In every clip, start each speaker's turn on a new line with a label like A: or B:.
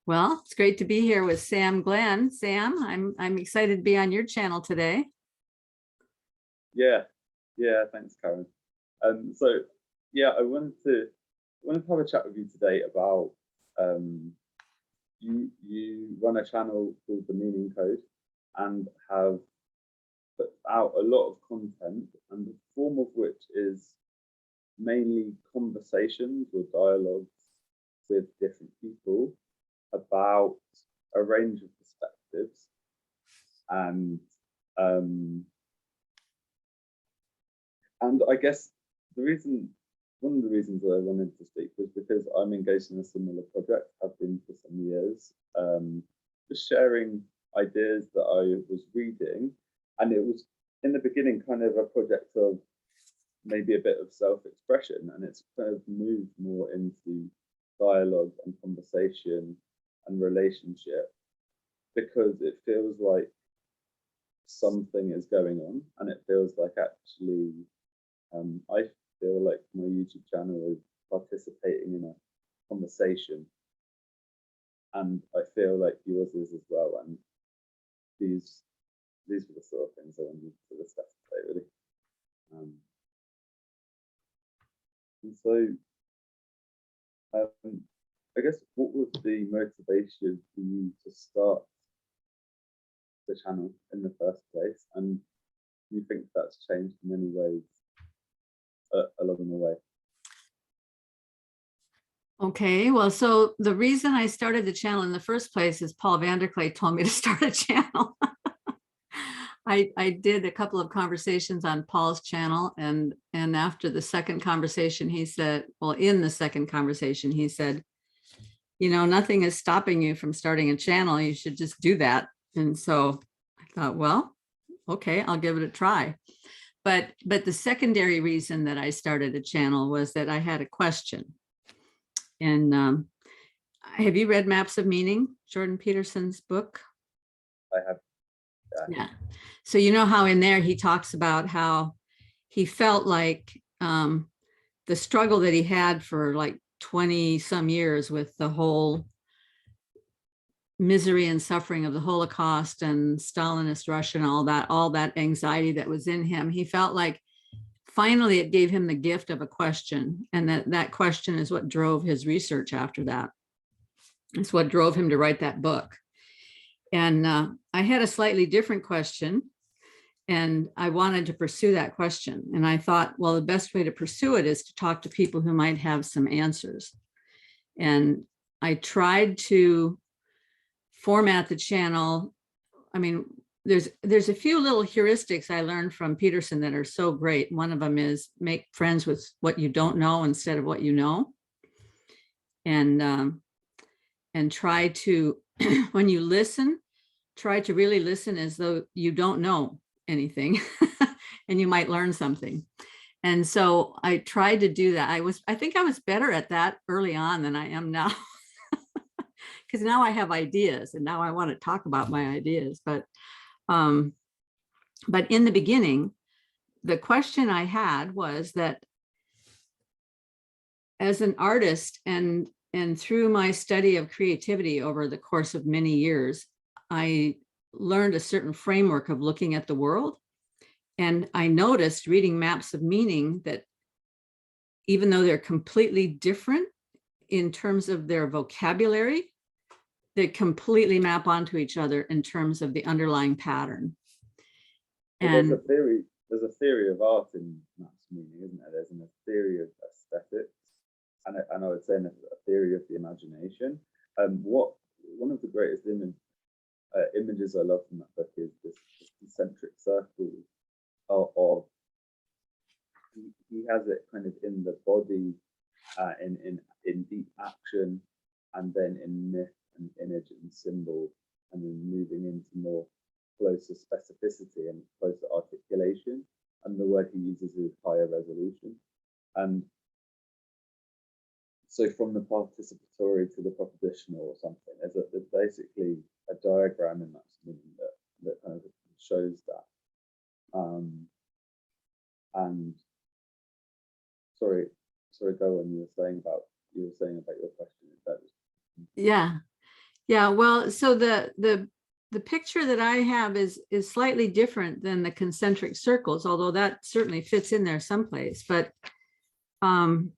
A: Well, it's great to be here with Sam Glenn. Sam, I'm excited to be on your channel today.
B: Yeah, thanks, Karen. So yeah, I wanted to have a chat with you today about you run a channel called The Meaning Code and have put out a lot of content, and the form of which is mainly conversations or dialogues with different people about a range of perspectives. And I guess one of the reasons that I wanted to speak was because I'm engaged in a similar project. I've been for some years, just sharing ideas that I was reading, and it was in the beginning kind of a project of maybe a bit of self-expression, and it's kind of moved more into dialogue and conversation and relationship, because it feels like something is going on, and it feels like actually I feel like my YouTube channel is participating in a conversation, and I feel like yours is as well. And these were the sort of things I wanted to discuss today, really. And so I guess, what was the motivation for you to start the channel in the first place, and do you think that's changed in any ways along the way?
A: Okay, well, so the reason I started the channel in the first place is Paul Vanderklay told me to start a channel. I did a couple of conversations on Paul's channel, and after the second conversation, he said, well, in the second conversation, he said, you know, nothing is stopping you from starting a channel. You should just do that. And so I thought, well, okay, I'll give it a try. But the secondary reason that I started a channel was that I had a question. And have you read Maps of Meaning, Jordan Peterson's book?
B: I have.
A: Yeah. So you know how in there he talks about how he felt like the struggle that he had for like 20 some years with the whole misery and suffering of the Holocaust and Stalinist Russia and all that anxiety that was in him. He felt like finally it gave him the gift of a question, and that question is what drove his research after that. It's what drove him to write that book. And I had a slightly different question, and I wanted to pursue that question. And I thought, well, the best way to pursue it is to talk to people who might have some answers. And I tried to format the channel. I mean, there's a few little heuristics I learned from Peterson that are so great. One of them is make friends with what you don't know instead of what you know. And try to, when you listen, try to really listen as though you don't know anything and you might learn something. And so I tried to do that. I think I was better at that early on than I am now, because now I have ideas and now I want to talk about my ideas. But in the beginning, the question I had was that as an artist and through my study of creativity over the course of many years, I learned a certain framework of looking at the world. And I noticed reading Maps of Meaning that even though they're completely different in terms of their vocabulary, they completely map onto each other in terms of the underlying pattern.
B: Well, and there's a theory of art in Maps of Meaning, isn't there? There's a theory of aesthetics, and I would say a theory of the imagination. One of the greatest images I love from that book is this concentric circle of he has it kind of in the body, in deep action, and then in myth and image and symbol, and then moving into more closer specificity and closer articulation. And the word he uses is higher resolution. And so from the participatory to the propositional or something, there's basically a diagram in that that kind of shows that. And sorry, go on. You were saying about your question.
A: Yeah. Yeah, well, so the picture that I have is slightly different than the concentric circles, although that certainly fits in there someplace. But um,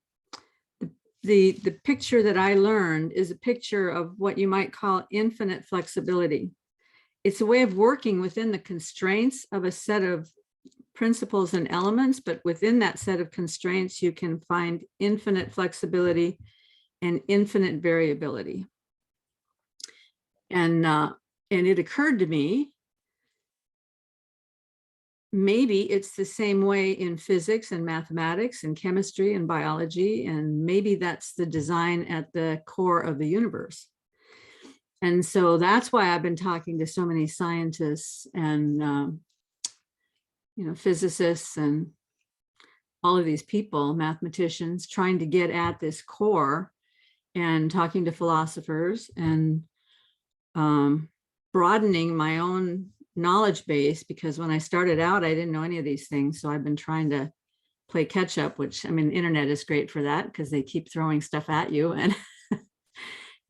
A: the picture that I learned is a picture of what you might call infinite flexibility. It's a way of working within the constraints of a set of principles and elements, but within that set of constraints, you can find infinite flexibility and infinite variability. And it occurred to me, maybe it's the same way in physics and mathematics and chemistry and biology, and maybe that's the design at the core of the universe. And so that's why I've been talking to so many scientists and physicists and all of these people, mathematicians, trying to get at this core, and talking to philosophers and broadening my own knowledge base, because when I started out, I didn't know any of these things. So I've been trying to play catch up, which, I mean, the internet is great for that because they keep throwing stuff at you. And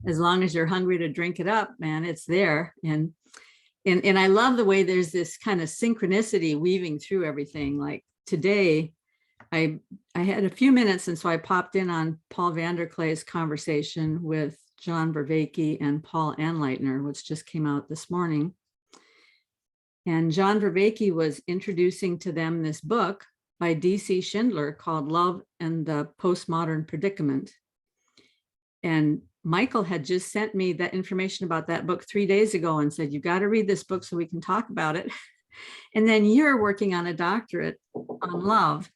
A: as long as you're hungry to drink it up, man, it's there. And I love the way there's this kind of synchronicity weaving through everything. Like today, I had a few minutes, and so I popped in on Paul Vanderklay's conversation with John Vervaeke and Paul Anleitner, which just came out this morning. And John Vervaeke was introducing to them this book by D C Schindler called Love and the Postmodern Predicament. And Michael had just sent me that information about that book 3 days ago and said, you got to read this book so we can talk about it. And then you're working on a doctorate on love.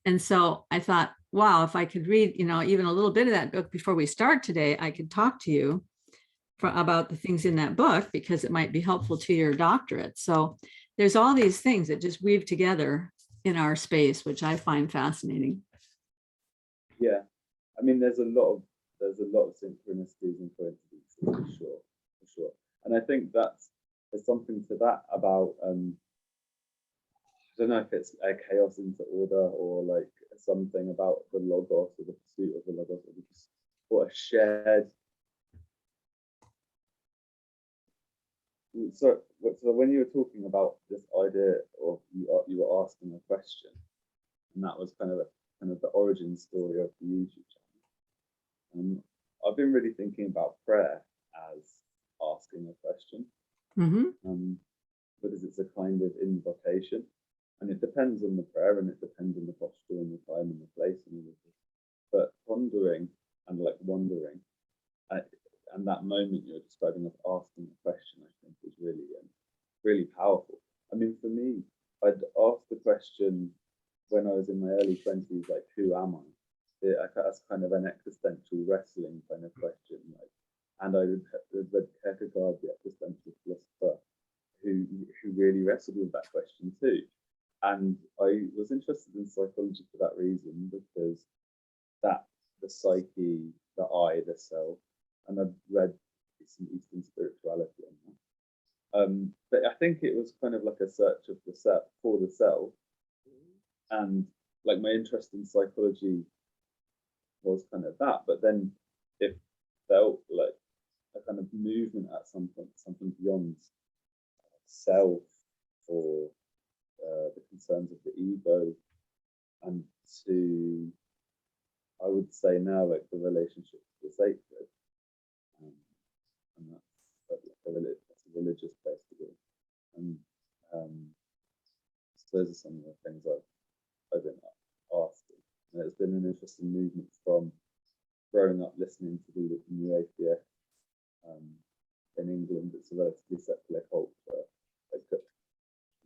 A: And so I thought, wow, if I could read, even a little bit of that book before we start today, I could talk to you about the things in that book, because it might be helpful to your doctorate. So there's all these things that just weave together in our space, which I find fascinating.
B: Yeah, I mean, there's a lot of synchronicities and coincidences for sure. And I think there's something to that about I don't know if it's a chaos into order, or like something about the logos, or the pursuit of the logos, or a shared. So when you were talking about this idea of you were asking a question, and that was kind of the origin story of the YouTube channel. I've been really thinking about prayer as asking a question, because it's a kind of invocation, and it depends on the prayer, and it depends on the posture and the time and the place and everything. But pondering and like wondering, and that moment you're describing of asking a question, I think is really powerful. I mean, for me, I'd asked the question when I was in my early 20s, like, who am I? That's kind of an existential wrestling kind of question. Like, and I read Kierkegaard, the existential philosopher, who really wrestled with that question too. And I was interested in psychology for that reason, because that's the psyche, the I, the self. And I've read some Eastern spirituality on that. But I think it was kind of like a search of the self, for the self. And like my interest in psychology was kind of that, but then it felt like a kind of movement at some point, something beyond self, or the concerns of the ego, and to, I would say now, like the relationship to the sacred. And that's a religious place to be. And so those are some of the things I've been asking. And it's been an interesting movement from growing up listening to the New Atheist in England. It's a relatively secular culture. Like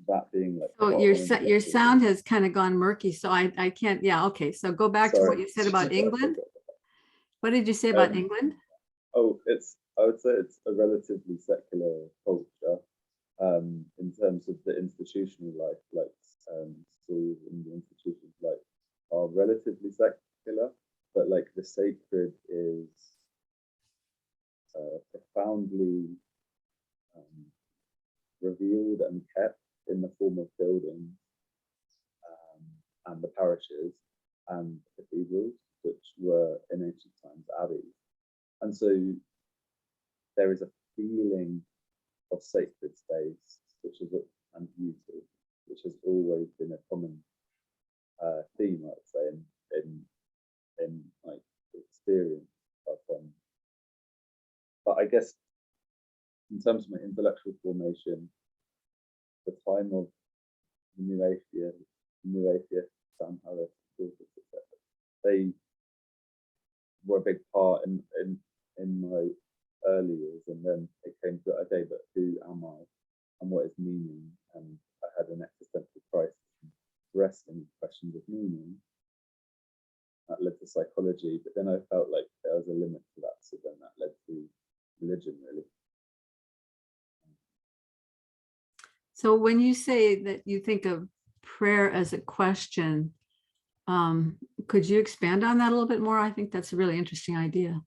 B: that being like.
A: So your sound has kind of gone murky, so I can't. Yeah, okay. So go back to what you said about England. What did you say about England?
B: Oh, I would say it's a relatively secular culture in terms of the institutional life, like schools and the institutions like are relatively secular, but like the sacred is profoundly revealed and kept in the form of buildings and the parishes and cathedrals, which were in ancient times abbeys. And so there is a feeling of sacred space, which is and beauty, which has always been a common theme, I'd say, in like experience. But I guess in terms of my intellectual formation, the time of the New Atheist, Sam Harris, etc., they were a big part in my early years, and then it came to, okay, but who am I and what is meaning? And I had an existential crisis wrestling with questions of meaning. That led to psychology, but then I felt like there was a limit to that, so then that led to religion, really.
A: So when you say that you think of prayer as a question, could you expand on that a little bit more? I think that's a really interesting idea.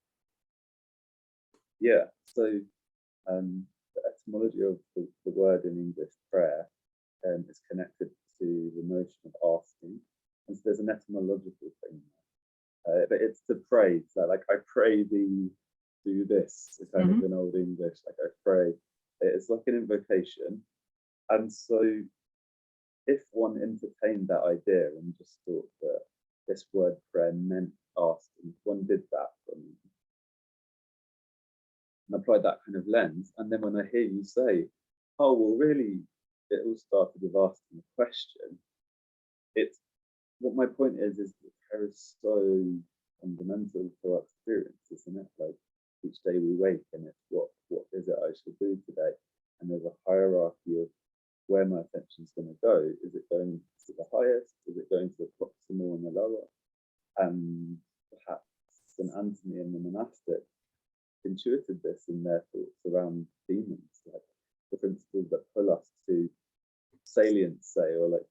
B: Yeah, so the etymology of the word in English, prayer, is connected to the notion of asking. And so there's an etymological thing there. But it's to pray. So like, I pray thee, do this, kind of in Old English, like I pray. It's like an invocation. And so if one entertained that idea and just thought that this word prayer meant asking, if one did that and applied that kind of lens, and then when I hear you say, oh, well, really, it all started with asking a question, it's what my point is that prayer is so fundamental to our experience, isn't it? Like each day we wake and it's what is it I should do today? And there's a hierarchy of where my attention is going to go. Is it going to the highest? Is it going to the proximal and the lower? And perhaps St. Anthony and the monastic intuited this in their thoughts around demons, like the principles that pull us to salience, say, or like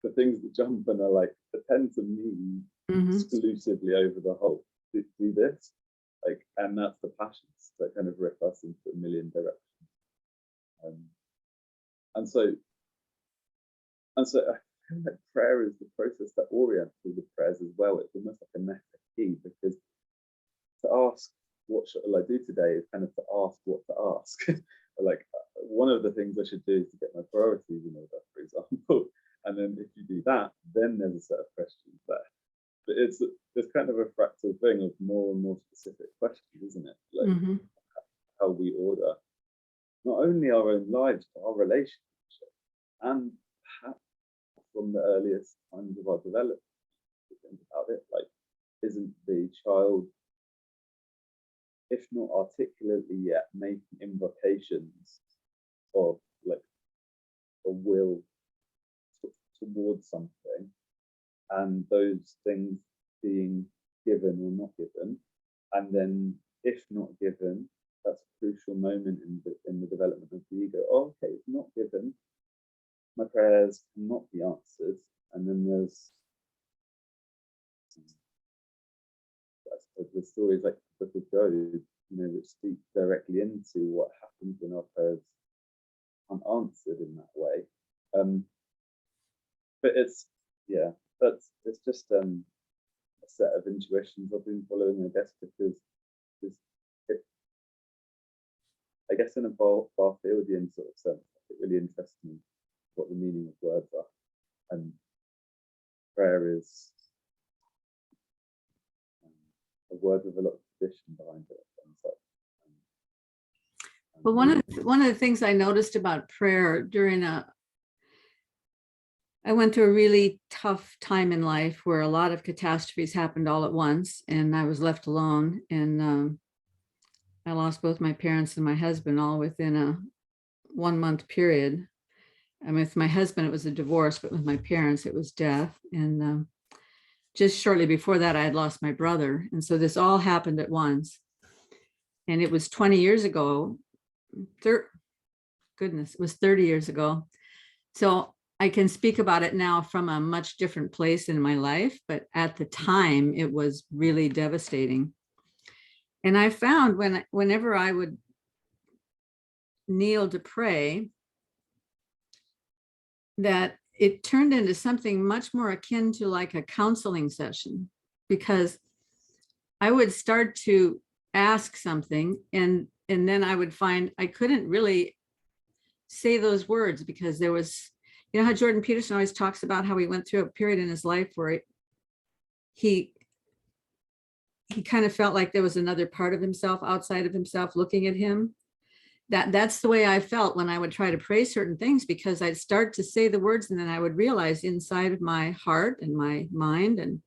B: the things that jump and are like, tend to mean exclusively over the whole. Do this, like, and that's the passions that kind of rip us into a million directions. And so I feel like prayer is the process that orients all the prayers as well. It's almost like a meta key, because to ask what shall I do today is kind of to ask what to ask. Like one of the things I should do is to get my priorities in order, for example. And then if you do that, then there's a set of questions there. But it's kind of a fractal thing of more and more specific questions, isn't it? Like how we order not only our own lives, but our relationships. And perhaps from the earliest times of our development, to think about it, like, isn't the child, if not articulately yet, making invocations of like a will towards something, and those things being given or not given, and then if not given, that's a crucial moment in the development of the ego. Oh, okay, it's not given, my prayers cannot be answered. And then there's the stories like the book of Job, which speak directly into what happens when our prayers aren't answered in that way. But it's just a set of intuitions I've been following, I guess, because I guess in a Barfieldian sort of sense, it really interests me what the meaning of words are. And prayer is a word with a lot of tradition behind it. And so,
A: well, one of the things I noticed about prayer I went through a really tough time in life where a lot of catastrophes happened all at once, and I was left alone. And I lost both my parents and my husband all within a 1 month period. I mean, with my husband, it was a divorce, but with my parents, it was death. And just shortly before that, I had lost my brother. And so this all happened at once. And it was 20 years ago. Goodness, it was 30 years ago. So I can speak about it now from a much different place in my life, but at the time it was really devastating. And I found whenever I would kneel to pray, that it turned into something much more akin to like a counseling session, because I would start to ask something and then I would find I couldn't really say those words, because there was, you know how Jordan Peterson always talks about how he went through a period in his life where he kind of felt like there was another part of himself outside of himself looking at him. That's the way I felt when I would try to pray certain things, because I'd start to say the words and then I would realize inside of my heart and my mind and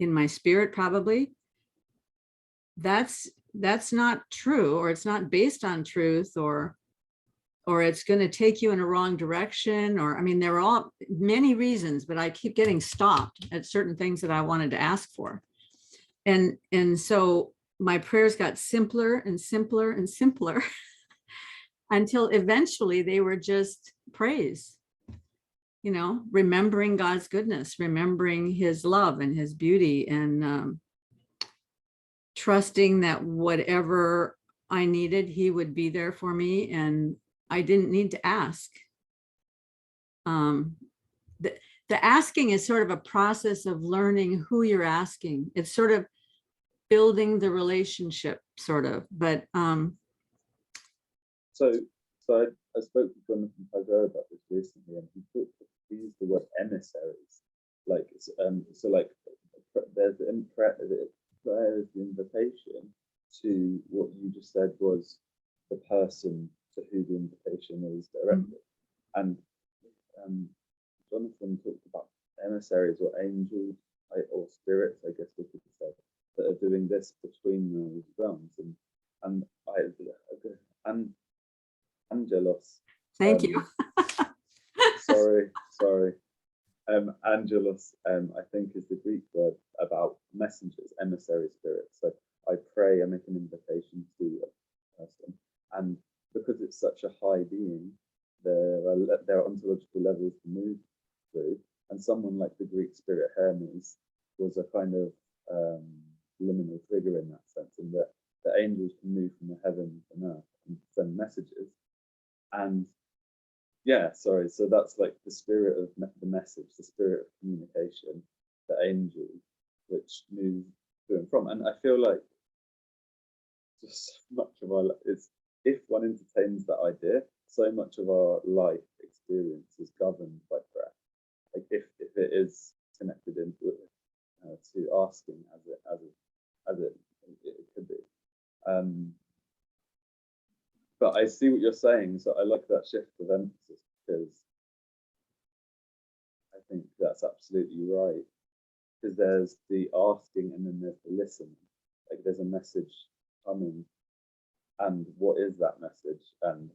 A: in my spirit, probably, that's not true, or it's not based on truth, or it's going to take you in a wrong direction, or, I mean, there are all many reasons, but I keep getting stopped at certain things that I wanted to ask for. And so my prayers got simpler and simpler and simpler until eventually they were just praise, you know, remembering God's goodness, remembering his love and his beauty, and trusting that whatever I needed, he would be there for me, and I didn't need to ask. The asking is sort of a process of learning who you're asking. It's sort of building the relationship, sort of, but
B: So I spoke to Jonathan Pazzo about this recently, and he used the word emissaries. Like, so like there's the prayer is the invitation to what you just said was the person to who the invitation is directed. And Jonathan talked about emissaries or angels or spirits, I guess we could say, that are doing this between those realms. And Angelos.
A: thank you.
B: sorry. Angelos, I think, is the Greek word about messengers, emissary spirits. So I pray, I make an invitation to a person, and because it's such a high being, there are ontological levels to move through, and someone like the Greek spirit Hermes was a kind of liminal figure in that sense, in that the angels can move from the heavens and earth and send messages. And so that's like the spirit of the message, the spirit of communication, the angel, which moves to and from. And I feel like just much of our life is, if one entertains that idea, so much of our life experience is governed by prayer. Like if it is connected into it, to asking as it could be. But I see what you're saying, so I like that shift of emphasis, because I think that's absolutely right. Because there's the asking and then there's the listening. Like there's a message coming, and what is that message? And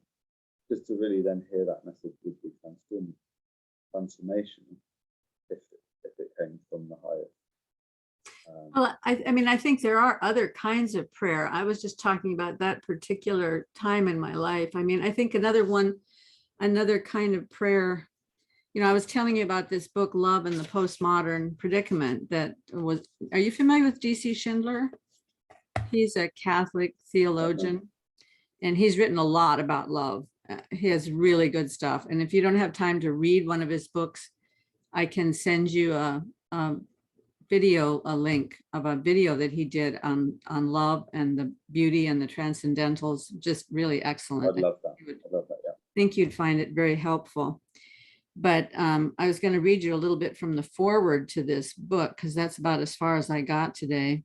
B: just to really then hear that message would be transformational if it came from the highest.
A: Well, I mean, I think there are other kinds of prayer. I was just talking about that particular time in my life. I mean, I think another kind of prayer, you know, I was telling you about this book, Love and the Postmodern Predicament, that was, are you familiar with D C Schindler? He's a Catholic theologian, and he's written a lot about love. He has really good stuff. And if you don't have time to read one of his books, I can send you a link of a video that he did on love and the beauty and the transcendentals. Just really excellent.
B: I'd love that. Yeah.
A: I think you'd find it very helpful. But I was going to read you a little bit from the foreword to this book, because that's about as far as I got today.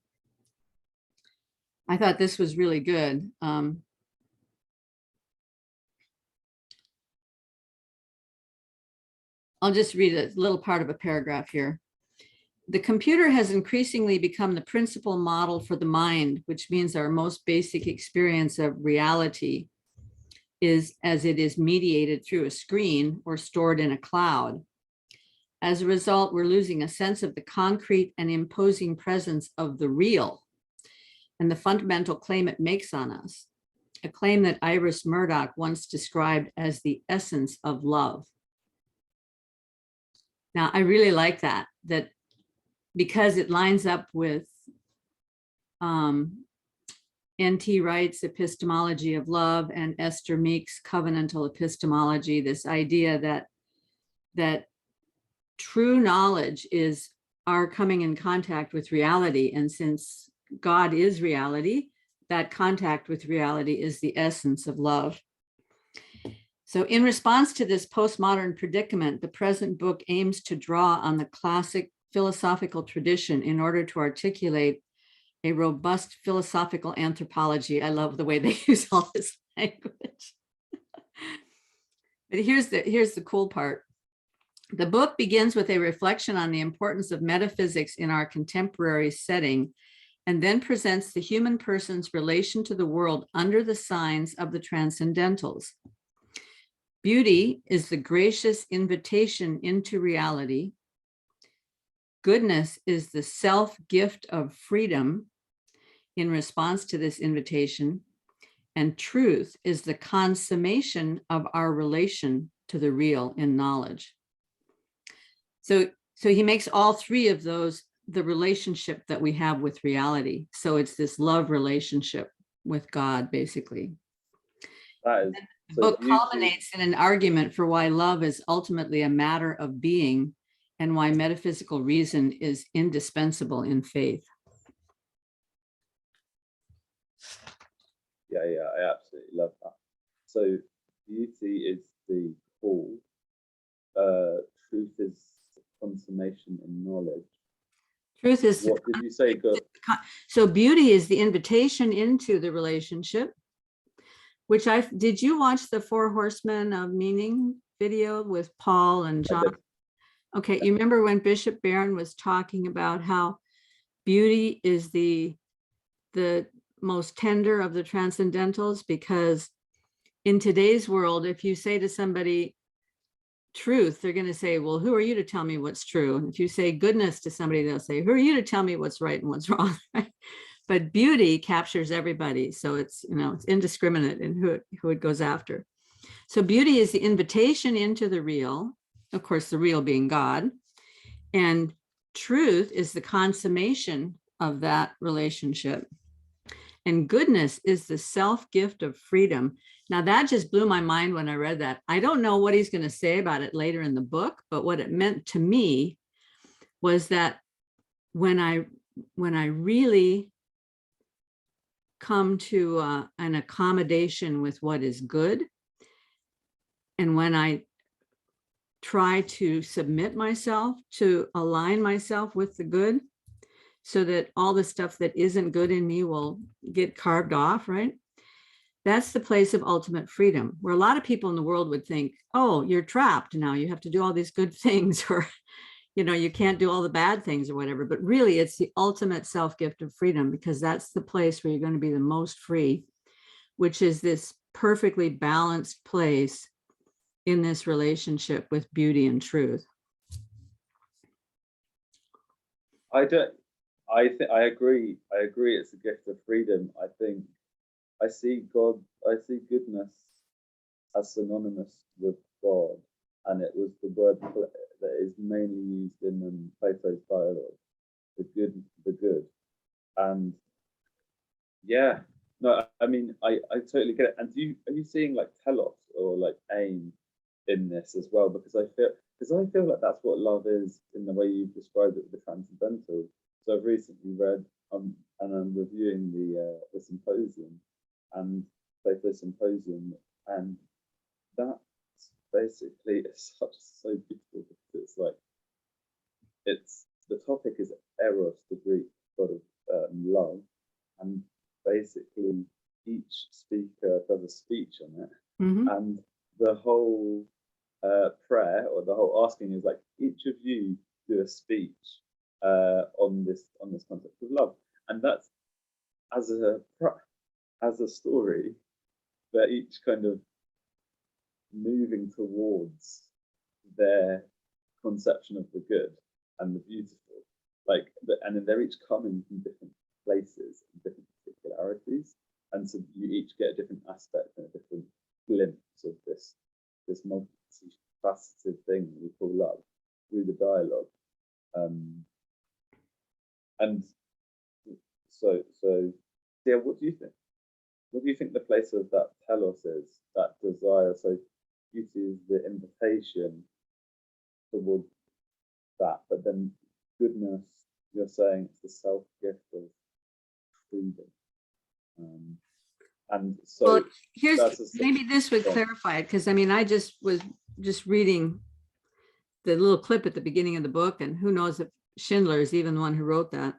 A: I thought this was really good. I'll just read a little part of a paragraph here. The computer has increasingly become the principal model for the mind, which means our most basic experience of reality is as it is mediated through a screen or stored in a cloud. As a result, we're losing a sense of the concrete and imposing presence of the real and the fundamental claim it makes on us, a claim that Iris Murdoch once described as the essence of love. Now, I really like that because it lines up with N.T. Wright's epistemology of love and Esther Meek's covenantal epistemology, this idea that true knowledge is our coming in contact with reality. And since God is reality, that contact with reality is the essence of love. So in response to this postmodern predicament, the present book aims to draw on the classic philosophical tradition in order to articulate a robust philosophical anthropology. I love the way they use all this language. But here's the cool part. The book begins with a reflection on the importance of metaphysics in our contemporary setting, and then presents the human person's relation to the world under the signs of the transcendentals. Beauty is the gracious invitation into reality. Goodness is the self-gift of freedom in response to this invitation. And truth is the consummation of our relation to the real in knowledge. So he makes all three of those the relationship that we have with reality. So it's this love relationship with God, basically.
B: That is
A: the book culminates in an argument for why love is ultimately a matter of being and why metaphysical reason is indispensable in faith.
B: Yeah, I absolutely love that. So beauty is the call, truth is the consummation in knowledge.
A: Truth is,
B: what did you say?
A: So beauty is the invitation into the relationship, which did you watch the Four Horsemen of Meaning video with Paul and John? Okay, you remember when Bishop Barron was talking about how beauty is the most tender of the transcendentals, because in today's world, if you say to somebody truth, they're going to say, well, who are you to tell me what's true? And if you say goodness to somebody, they'll say, who are you to tell me what's right and what's wrong? Right? But beauty captures everybody. So it's, it's indiscriminate in who it goes after. So beauty is the invitation into the real, of course, the real being God. And truth is the consummation of that relationship. And goodness is the self-gift of freedom. Now that just blew my mind when I read that. I don't know what he's going to say about it later in the book, but what it meant to me was that when I really come to an accommodation with what is good, and when I try to submit myself to align myself with the good, so that all the stuff that isn't good in me will get carved off, right? That's the place of ultimate freedom, where a lot of people in the world would think, oh, you're trapped now, you have to do all these good things, or, you can't do all the bad things or whatever. But really, it's the ultimate self-gift of freedom, because that's the place where you're going to be the most free, which is this perfectly balanced place in this relationship with beauty and truth.
B: I agree. It's a gift of freedom. I think I see goodness as synonymous with God, and it was the word that is mainly used in Plato's dialogue, the good. And yeah, no, I mean, I totally get it. And are you seeing like telos or like aim in this as well? Because I feel like that's what love is in the way you've described it with the transcendental. So I've recently read and I'm reviewing the symposium and Plato's Symposium, and that basically is so beautiful, because it's the topic is Eros, the Greek god of love, and basically each speaker does a speech on it, and the whole prayer or the whole asking is like, each of you do a speech on this concept of love, and that's as a story, they're each kind of moving towards their conception of the good and the beautiful, and then they're each coming from different places and different particularities, and so you each get a different aspect and a different glimpse of this multifaceted thing we call love through the dialogue. And so yeah, what do you think? What do you think the place of that telos is, that desire? So beauty is the invitation toward that, but then goodness, you're saying it's the self-gift of freedom. And so
A: Well, here's
B: that's
A: maybe this would clarify it, because I mean, I was just reading the little clip at the beginning of the book, and who knows if Schindler is even the one who wrote that.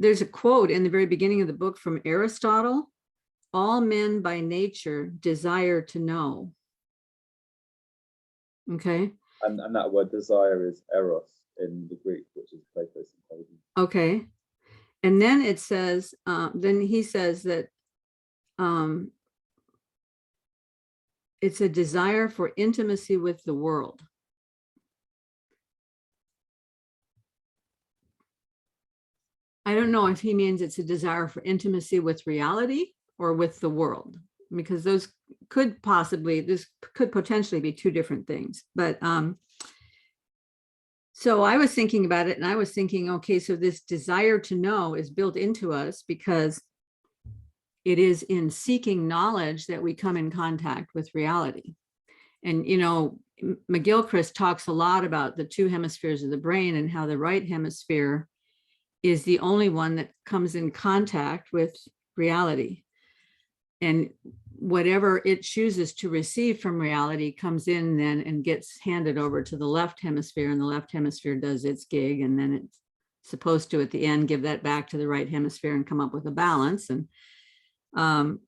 A: There's a quote in the very beginning of the book from Aristotle: "All men by nature desire to know." Okay.
B: And that word desire is eros in the Greek, which is Plato's intelligence.
A: Okay. And then it says, then he says that it's a desire for intimacy with the world. I don't know if he means it's a desire for intimacy with reality or with the world, because those could possibly, this could potentially be two different things. But so I was thinking about it, and I was thinking, okay, so this desire to know is built into us because it is in seeking knowledge that we come in contact with reality. And, you know, McGilchrist talks a lot about the two hemispheres of the brain and how the right hemisphere is the only one that comes in contact with reality. And whatever it chooses to receive from reality comes in then and gets handed over to the left hemisphere, and the left hemisphere does its gig, and then it's supposed to at the end give that back to the right hemisphere and come up with a balance. And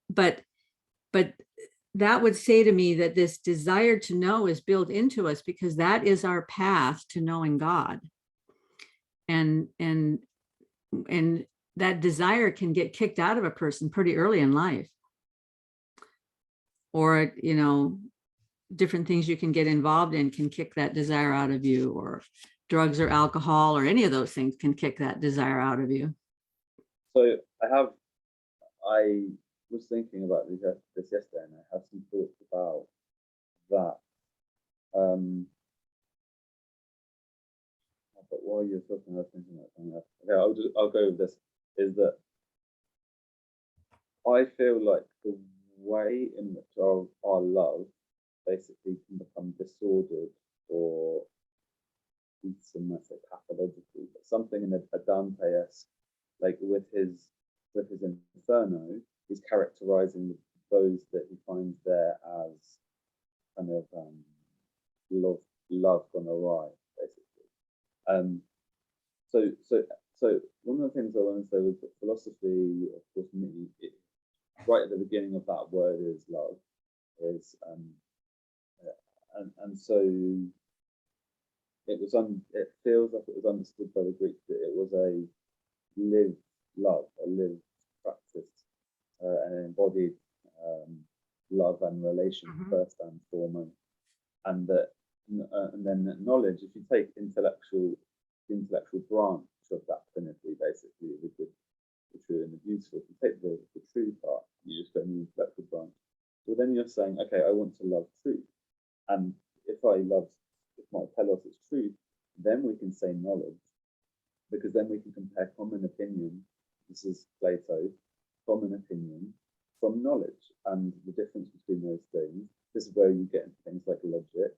A: but that would say to me that this desire to know is built into us because that is our path to knowing God. And that desire can get kicked out of a person pretty early in life. Or, you know, different things you can get involved in can kick that desire out of you, or drugs or alcohol or any of those things can kick that desire out of you.
B: So I was thinking about this yesterday, and I have some thoughts about that. But while you're talking, I was thinking about something else. Okay, I'll go with this. Is that I feel like the way in which our love basically can become disordered, or some might say pathological, but something in a Dante-esque, like with his Inferno, he's characterizing those that he finds there as kind of love gone awry, basically. So one of the things I want to say was that philosophy, of course, right at the beginning of that word is love, is and so it feels like it was understood by the Greeks that it was a lived love, a lived practice, an embodied love and relation first and foremost, and that and then knowledge. If you take the intellectual branch of that trinity, basically the good, the true, and the beautiful. If you take the true part, you just go in the intellectual branch. So then you're saying, okay, I want to love truth, and if my telos is truth, then we can say knowledge, because then we can compare common opinion. This is Plato, common opinion from knowledge, and the difference between those things. This is where you get into things like logic,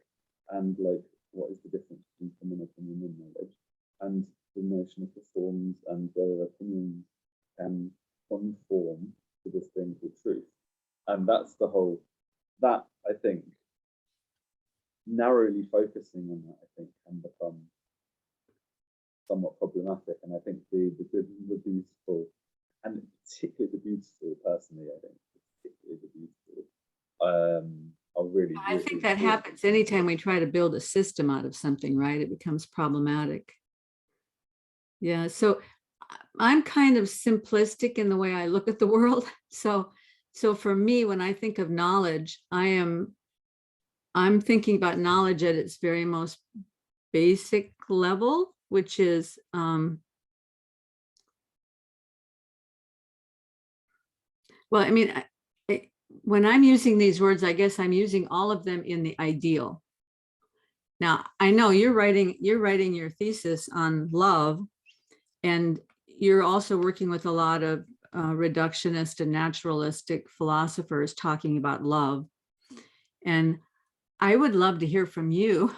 B: and like what is the difference between common opinion and knowledge, and the notion of the forms, and whether opinions can conform to this thing called truth. And that's the whole, that I think, narrowly focusing on that, I think, can become somewhat problematic. And I think the good and the beautiful, and particularly the beautiful, personally, I think, particularly the beautiful, are really,
A: I think that happens anytime we try to build a system out of something, right? It becomes problematic. Yeah, so I'm kind of simplistic in the way I look at the world. So for me, when I think of knowledge, I'm thinking about knowledge at its very most basic level, which is well, I mean, when I'm using these words, I guess I'm using all of them in the ideal. Now, I know you're writing your thesis on love, and you're also working with a lot of reductionist and naturalistic philosophers talking about love. And I would love to hear from you.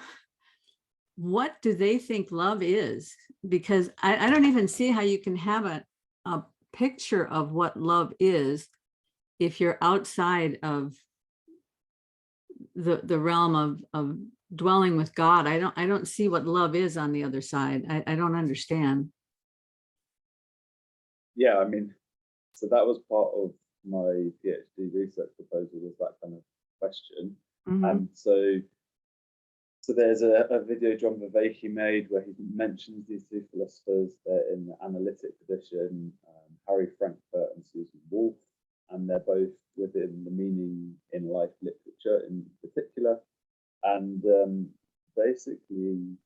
A: What do they think love is? Because I don't even see how you can have a picture of what love is if you're outside of the realm of dwelling with God. I don't see what love is on the other side. I don't understand.
B: Yeah, I mean, so that was part of my PhD research proposal, was that kind of question. And so there's a video John Vervaeke made where he mentions these two philosophers. They're in the analytic tradition, Harry Frankfurt and Susan Wolf, and they're both within the meaning in life literature in particular. And basically,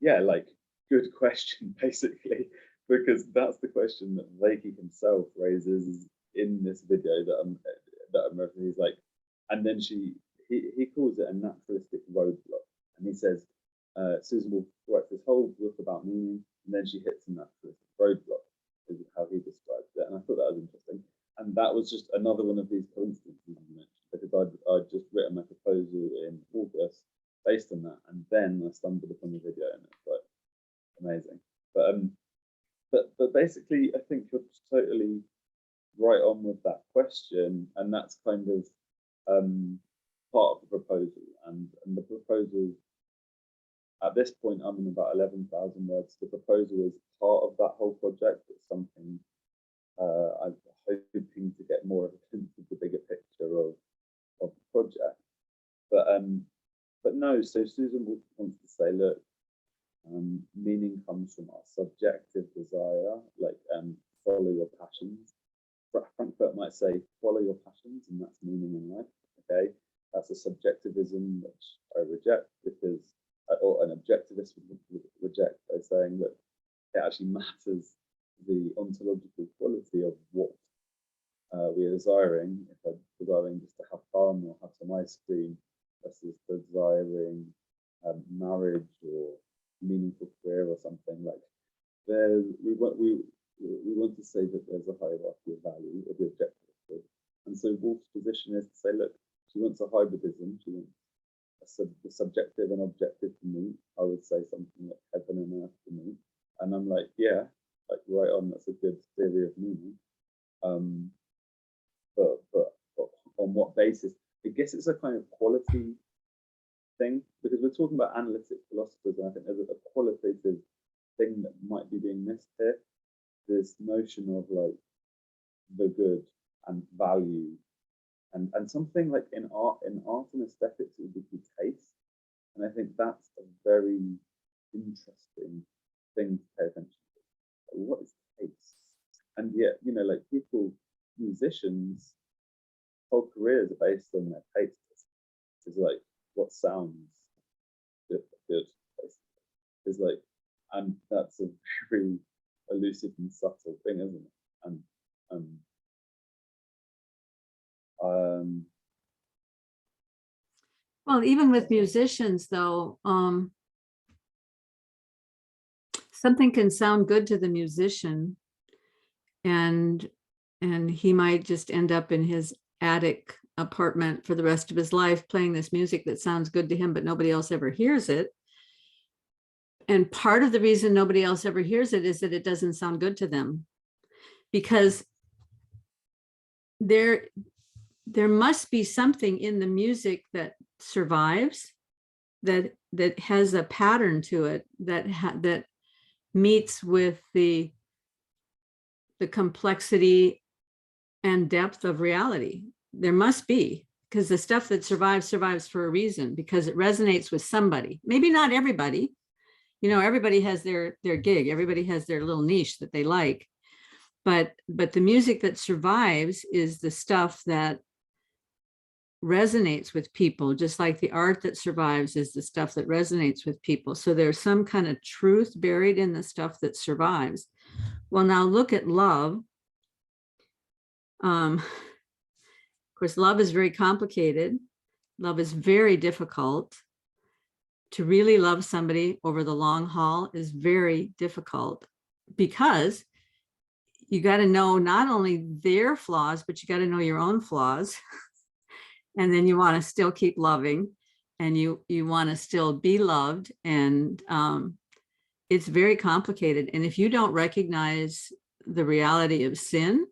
B: yeah, like, good question, basically, because that's the question that Vervaeke himself raises in this video that I'm referencing. He's like, and then he calls it a naturalistic roadblock. And he says, Susan Wolf writes this whole book about meaning, and then she hits a naturalistic roadblock, is how he describes it. And I thought that was interesting. And that was just another one of these coincidences you mentioned, because I'd just written my proposal in August based on that. And then I stumbled upon the video, and it's like amazing. But basically, I think you're totally right on with that question. And that's kind of part of the proposal. And the proposal, at this point, I'm in about 11,000 words. The proposal is part of that whole project. It's something I'm hoping to get more of a sense of the bigger picture of the project. But no, so Susan Wolf wants to say, look, meaning comes from our subjective desire, like follow your passions. Frankfurt might say, follow your passions, and that's meaning in life. Okay, that's a subjectivism which I reject, because, or an objectivist would reject by saying that it actually matters the ontological quality of what we are desiring. If I'm desiring just to have fun or have some ice cream, versus desiring marriage or meaningful career or something, like, we want to say that there's a hierarchy of value, or the objective. And so Wolf's position is to say, look, she wants a hybridism. She wants the subjective and objective to meet. I would say something like heaven and earth to meet. And I'm like, yeah, like, right on, that's a good theory of meaning. But on what basis? I guess it's a kind of quality thing, because we're talking about analytic philosophers, and I think there's a qualitative thing that might be being missed here. This notion of like the good and value, and something like in art and aesthetics, it would be called taste. And I think that's a very interesting thing to pay attention to. What is taste? And yet, you know, like, musicians, whole careers are based on their taste. It's like, what sounds good, basically. It's like, and that's a very elusive and subtle thing, isn't it?
A: Well, even with musicians, though, something can sound good to the musician, and he might just end up in his attic apartment for the rest of his life playing this music that sounds good to him, but nobody else ever hears it. And part of the reason nobody else ever hears it is that it doesn't sound good to them, because there must be something in the music that survives, that has a pattern to it, that meets with the complexity and depth of reality. There must be, because the stuff that survives for a reason, because it resonates with somebody. Maybe not everybody. You know, everybody has their gig. Everybody has their little niche that they like. But the music that survives is the stuff that resonates with people, just like the art that survives is the stuff that resonates with people. So there's some kind of truth buried in the stuff that survives. Well, now look at love. Of course, love is very complicated. Love is very difficult. To really love somebody over the long haul is very difficult, because you got to know not only their flaws, but you got to know your own flaws. And then you want to still keep loving, and you want to still be loved. And it's very complicated. And if you don't recognize the reality of sin,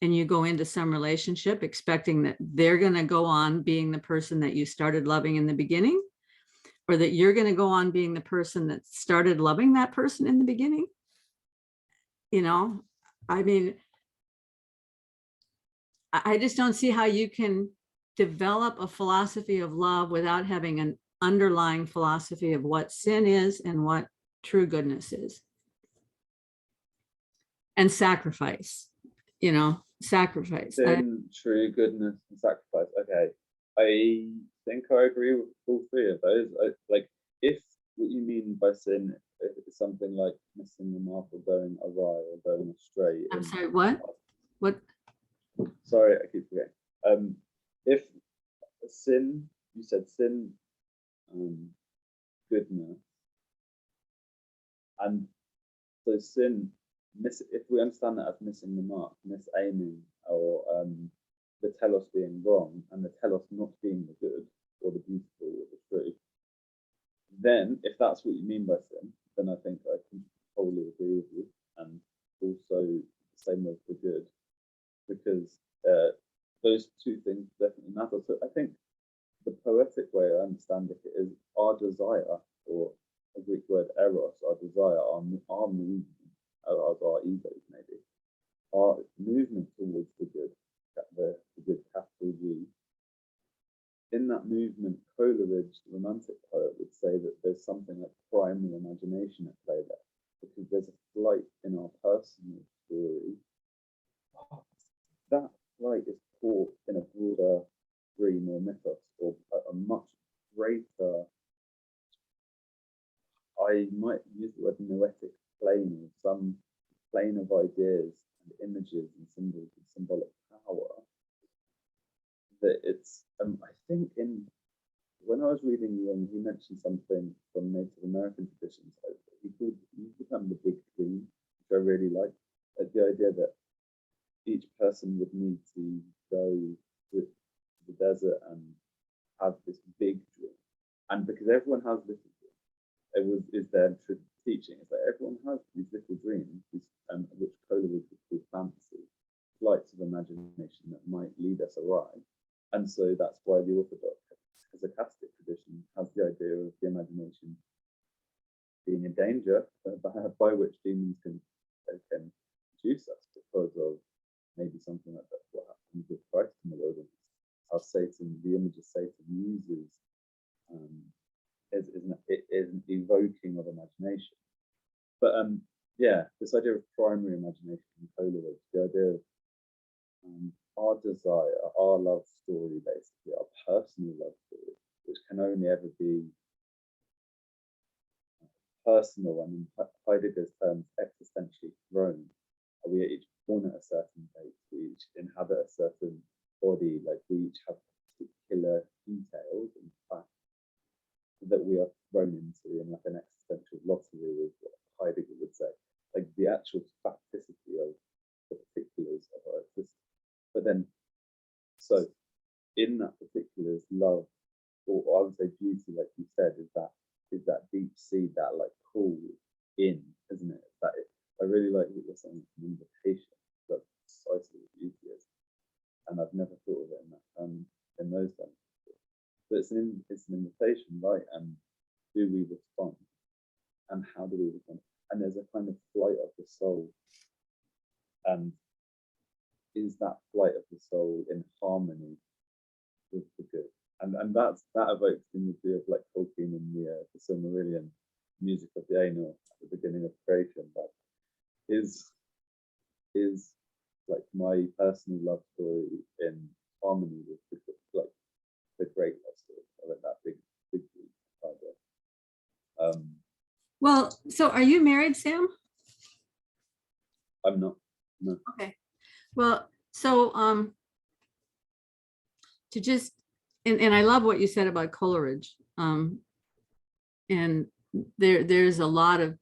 A: and you go into some relationship expecting that they're going to go on being the person that you started loving in the beginning, or that you're going to go on being the person that started loving that person in the beginning. You know, I mean, I just don't see how you can develop a philosophy of love without having an underlying philosophy of what sin is and what true goodness is. And sacrifice, you know, sacrifice.
B: Sin, true goodness, and sacrifice. Okay. I think I agree with all three of those. Like, if what you mean by sin is something like missing the mark or going awry or going astray.
A: I'm sorry, what? What?
B: Sorry, I keep forgetting. If sin, you said sin, goodness, and so sin, if we understand that as missing the mark, misaiming, or the telos being wrong and the telos not being the good or the beautiful or the true, then if that's what you mean by sin, then I think I can totally agree with you, and also the same with the good, because those two things definitely matter. So I think the poetic way I understand it is our desire, or a Greek word eros, our desire, our movement, as our egos maybe, our movement towards the good, the good capital G. In that movement, Coleridge, the Romantic poet, would say that there's something like primary imagination at play there, because there's a flight in our personal story. That flight is caught in a broader dream or mythos, or a much greater, I might use the word noetic plane, or some plane of ideas and images and symbols and symbolic power, that it's, I think when I was reading Jung, he mentioned something from Native American traditions. He used the term the big dream, which I really like. The idea that each person would need to go to the desert and have this big dream. And because everyone has little dreams, is their teaching. It's like everyone has these little dreams, which Coleridge would call fantasy, flights of imagination that might lead us awry. And so that's why the Orthodox hesychastic tradition has the idea of the imagination being in danger, by which demons can seduce us, because of maybe something like that, what happens with Christ in the wilderness, how Satan, the image of Satan uses is an evoking of imagination. But yeah, this idea of primary imagination in Coleridge, the idea of our desire, our love story, basically, our personal love story, which can only ever be personal, and in Heidegger's terms, existentially grown. We are each born at a certain date, we each inhabit a certain body, like we each have particular details and facts that we are thrown into in like an existential lottery, is what Heidegger would say, like the actual facticity of the particulars of our existence. But then, so in that particulars, love, or I would say beauty, like you said, is that deep sea, that like call in, isn't it? I really like what you're saying, an invitation. That's precisely what beauty is, and I've never thought of it in those terms. But it's an invitation, right? And do we respond? And how do we respond? And there's a kind of flight of the soul, and is that flight of the soul in harmony with the good? And that evokes the imagery of like Tolkien in the Silmarillion, music of the Ainur at the beginning of creation. That is like my personal love story in harmony with the great love story. I like that big idea.
A: Well, so are you married, Sam?
B: I'm not. No.
A: Okay. Well, so to just, and I love what you said about Coleridge. And there's a lot of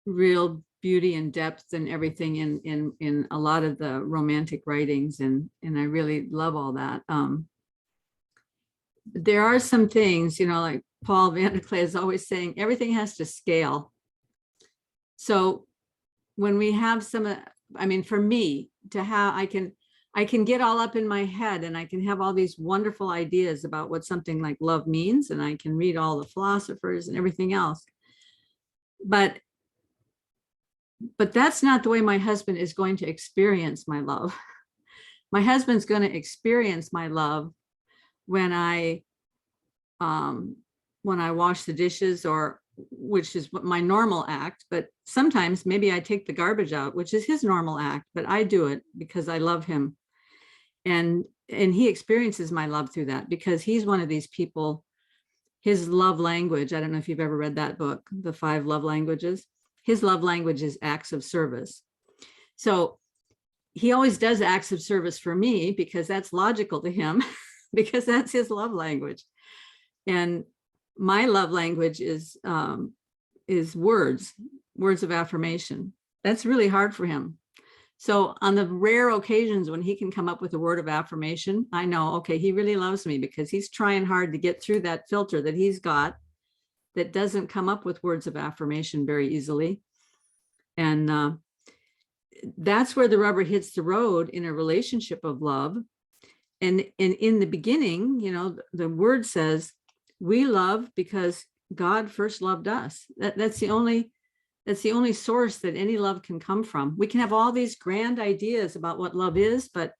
A: real beauty and depth and everything in a lot of the romantic writings, and I really love all that. There are some things, like Paul Van der Klee is always saying, everything has to scale. So when we have I mean, for me to have, I can get all up in my head and I can have all these wonderful ideas about what something like love means. And I can read all the philosophers and everything else. But that's not the way my husband is going to experience my love. My husband's going to experience my love when I wash the dishes, or which is my normal act, but sometimes maybe I take the garbage out, which is his normal act, but I do it because I love him. And he experiences my love through that, because he's one of these people. His love language, I don't know if you've ever read that book, The 5 Love Languages. His love language is acts of service. So he always does acts of service for me because that's logical to him, because that's his love language. And my love language is words of affirmation. That's really hard for him. So on the rare occasions when he can come up with a word of affirmation, I know, okay, he really loves me, because he's trying hard to get through that filter that he's got that doesn't come up with words of affirmation very easily. And that's where the rubber hits the road in a relationship of love. And in the beginning, you know, the word says, we love because God first loved us. That's the only source that any love can come from. We can have all these grand ideas about what love is, but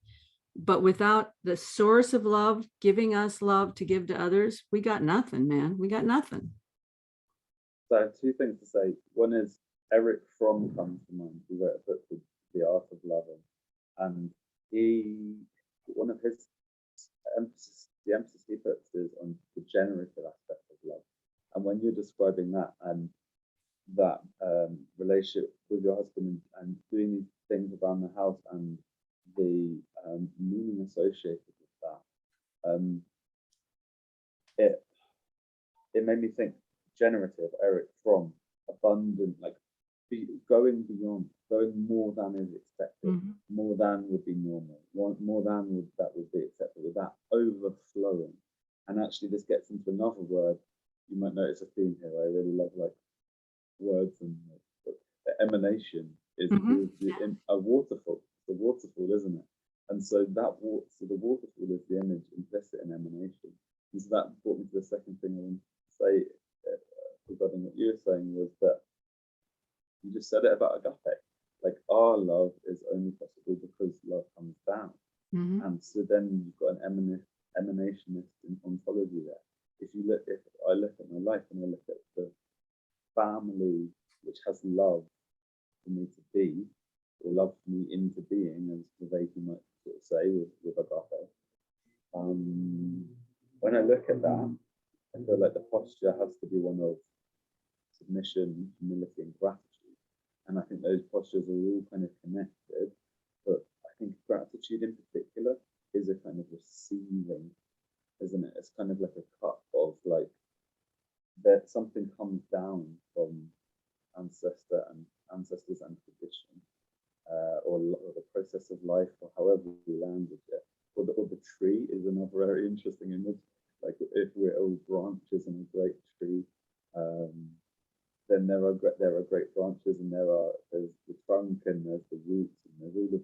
A: without the source of love giving us love to give to others, we got nothing, man. We got nothing.
B: So I have 2 things to say. One is Erich Fromm comes to mind. He wrote a book called The Art of Loving, and one of his the emphasis he puts is on the generative aspect of love. And when you're describing that and that relationship with your husband and doing these things around the house and the meaning associated with that, it made me think generative, Erich Fromm, abundant, like going beyond, going more than is expected, more than would be normal, more than that would be accepted, with that overflowing. And actually this gets into another word. You might notice a theme here. I really love like words, and the emanation is a waterfall. The waterfall, isn't it? And so the waterfall is the image implicit in emanation. And so that brought me to the second thing I want to say regarding what you were saying, was that you just said it about agape. Like, our love is only possible because love comes down. And so then you've got an emanationist in ontology there. If I look at my life and I look at the family which has love for me to be, or love for me into being, as Viveki might sort of say with agape. When I look at that, I feel like the posture has to be one of submission, humility, and gratitude. And I think those postures are all kind of connected. But I think gratitude in particular is a kind of receiving, isn't it? It's kind of like a cup of like, that something comes down from ancestors and tradition, or the process of life, or however we landed it. Or the tree is another very interesting image. Like, if we're all branches in a great tree, then there are great branches, and there's the trunk, and there's the roots, and there's all of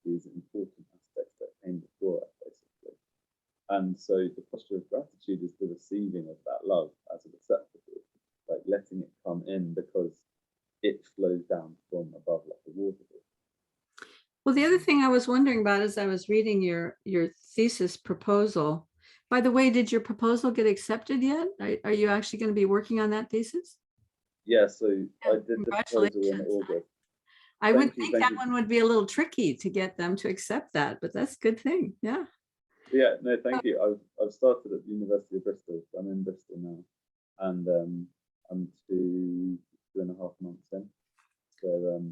B: these important aspects that came before us, basically. And so the posture of gratitude is the receiving of that love as a receptacle, like letting it come in because it flows down from above like a waterfall.
A: Well, the other thing I was wondering about as I was reading your thesis proposal, by the way, did your proposal get accepted yet? Are you actually going to be working on that thesis?
B: Yeah, so I did the proposal in August.
A: I would think that one would be a little tricky to get them to accept that, but that's a good thing. Yeah.
B: Yeah, no, thank you. I've started at the University of Bristol. So I'm in Bristol now, and I'm 2.5 months in. So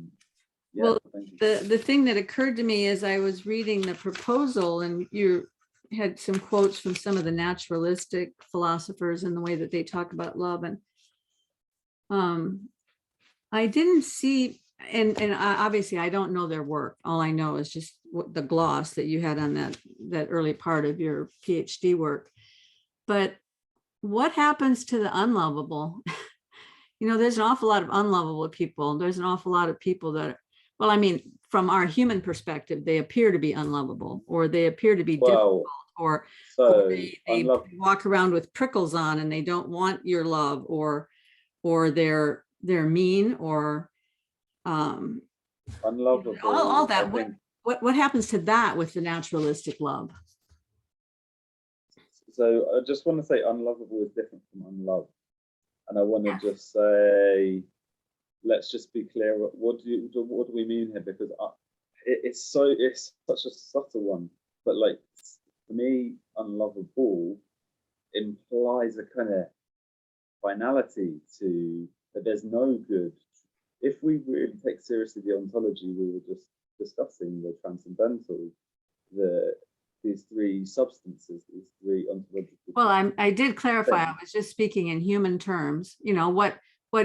B: yeah,
A: well,
B: thank you.
A: The thing that occurred to me as I was reading the proposal, and you had some quotes from some of the naturalistic philosophers and the way that they talk about love, and I didn't see, and obviously I don't know their work. All I know is just what the gloss that you had on that early part of your PhD work. But what happens to the unlovable? you know, there's an awful lot of unlovable people. There's an awful lot of people that, well, I mean, from our human perspective, they appear to be unlovable, or they appear to be difficult, or
B: so
A: they walk around with prickles on and they don't want your love, or they're mean, or
B: unlovable.
A: All that. What happens to that with the naturalistic love?
B: So I just want to say unlovable is different from unloved. And I want to just say, let's just be clear. What do we mean here? Because it's such a subtle one. But like, for me, unlovable implies a kind of finality to that there's no good. If we really take seriously the ontology we were just discussing, the transcendental, these three substances, these three ontological.
A: Well, I did clarify. I was just speaking in human terms. You know, what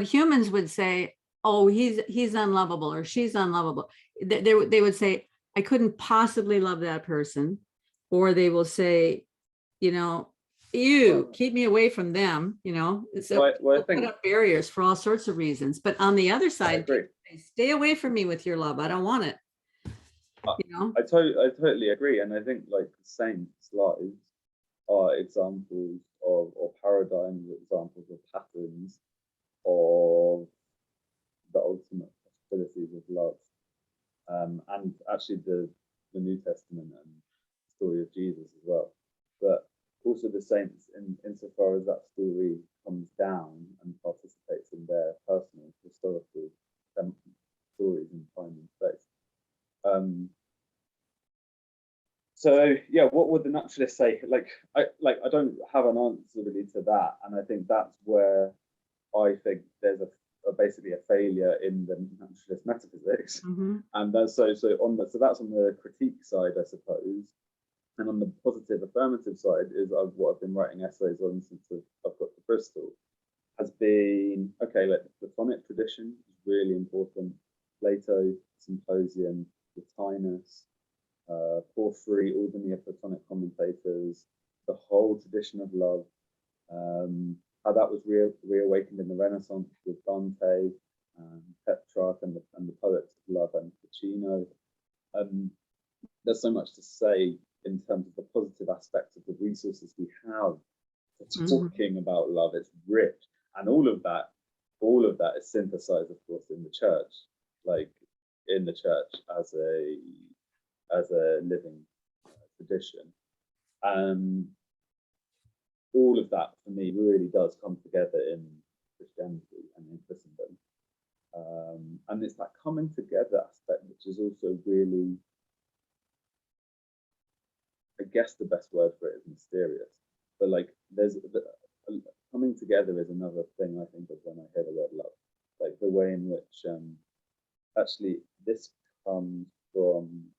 A: humans would say, oh, he's unlovable, or she's unlovable. They would say, I couldn't possibly love that person. Or they will say, you know, ew, keep me away from them, you know. So I think, put up barriers for all sorts of reasons. But on the other side, they stay away from me with your love. I don't want it. You know?
B: I totally agree. And I think like saints' lives are examples of, or paradigms, examples of patterns of the ultimate possibilities of love. And actually the New Testament and the story of Jesus as well. But also the saints, insofar as that story comes down and participates in their personal historical stories in time and space. So yeah, what would the naturalist say? I don't have an answer really to that, and I think that's where I think there's basically a failure in the naturalist metaphysics, and that's so that's on the critique side, I suppose, and on the positive affirmative side is what I've been writing essays on since I've got to Bristol, has been okay. Like the Platonic tradition is really important. Plato, Symposium, Plotinus, Porphyry, all the Neoplatonic commentators, the whole tradition of love, how that was reawakened in the Renaissance with Dante, Petrarch, and the poets of love, and Ficino. There's so much to say in terms of the positive aspects of the resources we have for talking about love. It's rich, and all of that is synthesized, of course, in the church, like in the church as a living tradition. All of that for me really does come together in Christianity and in Christendom. And it's that coming together aspect, which is also really, I guess the best word for it is mysterious. But like coming together is another thing I think of when I hear the word love. Like the way in which actually this comes from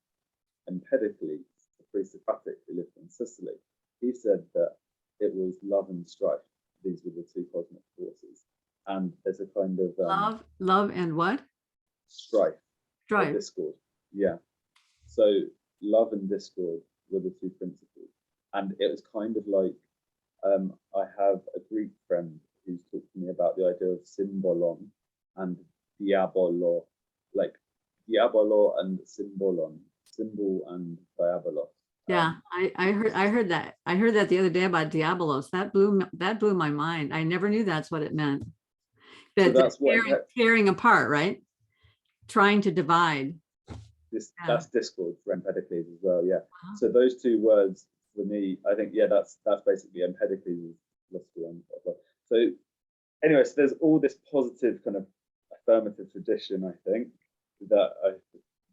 B: Empedocles, the pre-Socratic who lived in Sicily. He said that it was love and strife. These were the two cosmic forces. And there's a kind of
A: love and what?
B: Strife. Discord. Yeah. So love and discord were the two principles. And it was kind of like I have a Greek friend who's talked to me about the idea of symbolon and diabolo, like diabolo and symbolon, symbol and diabolos.
A: Yeah, I heard that. I heard that the other day about diabolos. That blew my mind. I never knew that's what it meant. That so that's tearing apart, right? Trying to divide.
B: That's discord for Empedocles as well. Yeah. So those two words for me, I think, yeah, that's basically Empedocles' philosophy. So anyway, so there's all this positive kind of affirmative tradition, I think, that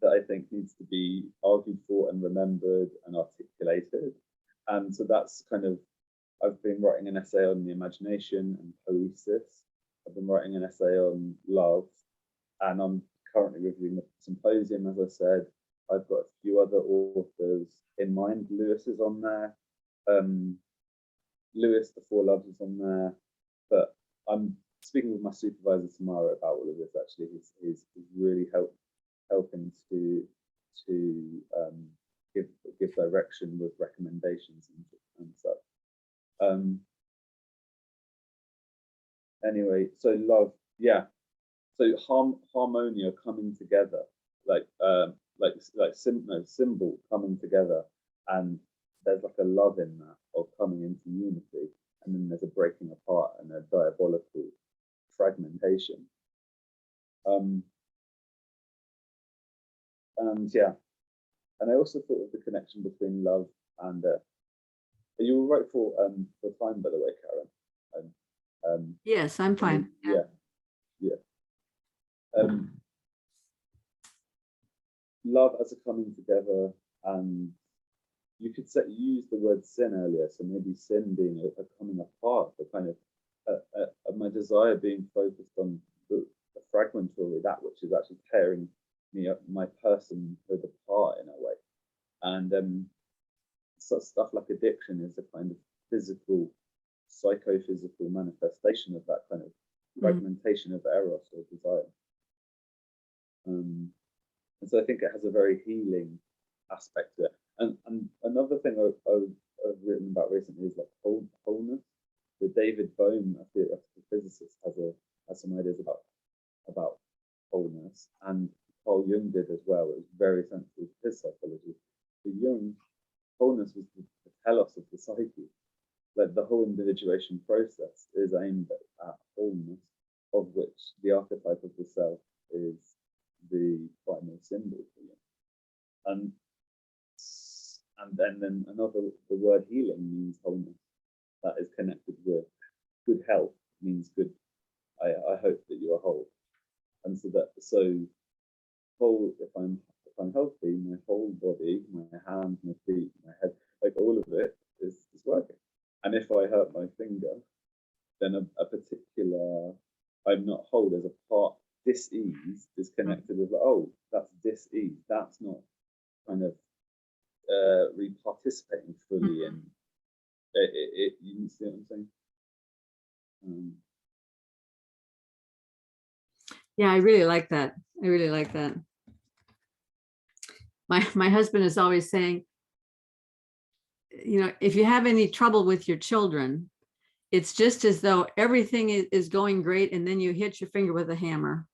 B: I think needs to be argued for and remembered and articulated. And so that's kind of, I've been writing an essay on the imagination and poesis. I've been writing an essay on love, and I'm currently reviewing the Symposium, as I said. I've got a few other authors in mind. Lewis is on there. Lewis, The Four Loves is on there. But I'm speaking with my supervisor tomorrow about all of this, actually. He's really helping to give direction with recommendations and such. Anyway, so love yeah. So harmonia coming together, like symbol coming together, and there's like a love in that of coming into unity, and then there's a breaking apart and a diabolical fragmentation. And yeah, and I also thought of the connection between love and you were right for time, by the way, Karen.
A: Yes, I'm fine.
B: Yeah. Love as a coming together, and you could use the word sin earlier, so maybe sin being a coming apart, the kind of my desire being focused on the fragmentary, that which is actually tearing me up, my personhood apart in a way. And such stuff like addiction is a kind of physical, psychophysical manifestation of that kind of fragmentation of eros or desire. And so I think it has a very healing aspect to it. And another thing I've written about recently is like wholeness. The David Bohm, a theoretical physicist, has some ideas about wholeness, and Carl Jung did as well. It was very sensitive to his psychology. For Jung, wholeness was the telos of the psyche. Like the whole individuation process is aimed at wholeness, of which the archetype of the self is the primal symbol for you. And then the word healing means wholeness. That is connected with good health, means good. I hope that you are whole. And so whole, if I'm healthy, my whole body, my hands, my feet, my head, like all of it is working. And if I hurt my finger, then a particular, I'm not whole. There's a part, dis-ease is connected with, oh, that's dis-ease. That's not kind of re-participating fully in it. You see what I'm saying?
A: Yeah, I really like that. I really like that. My husband is always saying, you know, if you have any trouble with your children, it's just as though everything is going great and then you hit your finger with a hammer.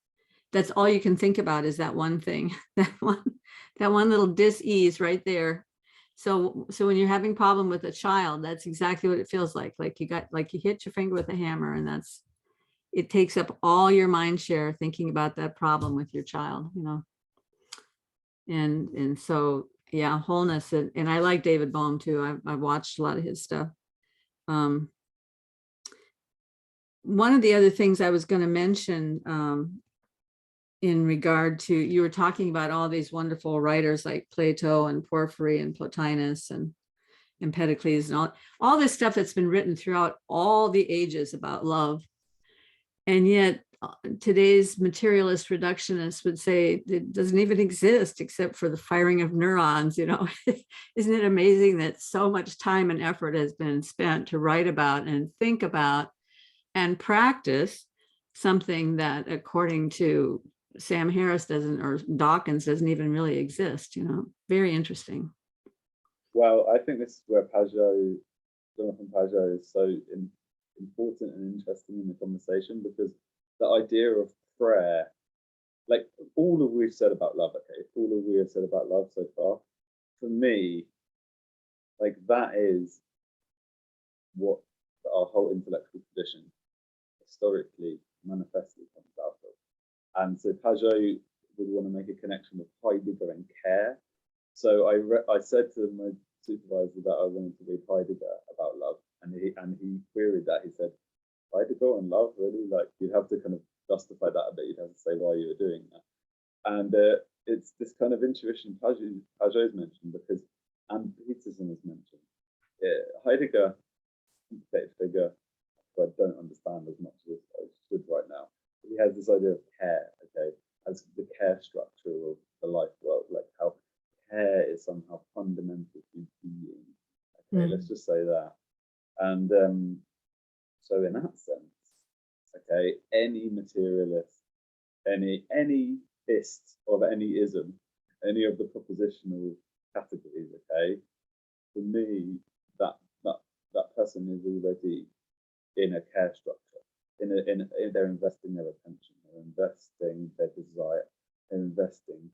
A: That's all you can think about is that one thing, that one little dis-ease right there. So when you're having problem with a child, that's exactly what it feels like. Like you hit your finger with a hammer, and it takes up all your mind share thinking about that problem with your child, you know. And so yeah, wholeness, and I like David Bohm too. I've watched a lot of his stuff. One of the other things I was going to mention in regard to, you were talking about all these wonderful writers like Plato and Porphyry and Plotinus and Empedocles and all this stuff that's been written throughout all the ages about love. And yet today's materialist reductionists would say it doesn't even exist except for the firing of neurons, you know. Isn't it amazing that so much time and effort has been spent to write about and think about and practice something that, according to Sam Harris or Dawkins, doesn't even really exist, you know. Very interesting.
B: Well, I think this is where Jonathan Pajot is so important and interesting in the conversation, because the idea of prayer, like all that we've said about love, all that we have said about love so far, for me, like that is what our whole intellectual tradition historically manifestly comes out of. And so Pajot would want to make a connection with Heidegger and care. So I said to my supervisor that I wanted to read Heidegger about love, and he queried that. He said, Heidegger and love, really? Like, you'd have to kind of justify that a bit. You'd have to say why you were doing that. And it's this kind of intuition Pajot's mentioned, because, and Peterson is mentioned. Heidegger, complicated figure, who I don't understand as much as I should right now. He has this idea of care, as the care structure of the life world, like how care is somehow fundamental to being. Let's just say that. And so in that sense, any materialist, any ist of any ism, any of the propositional categories, for me, that person is already in a care structure, they're investing their attention, they're investing their desire, they're investing,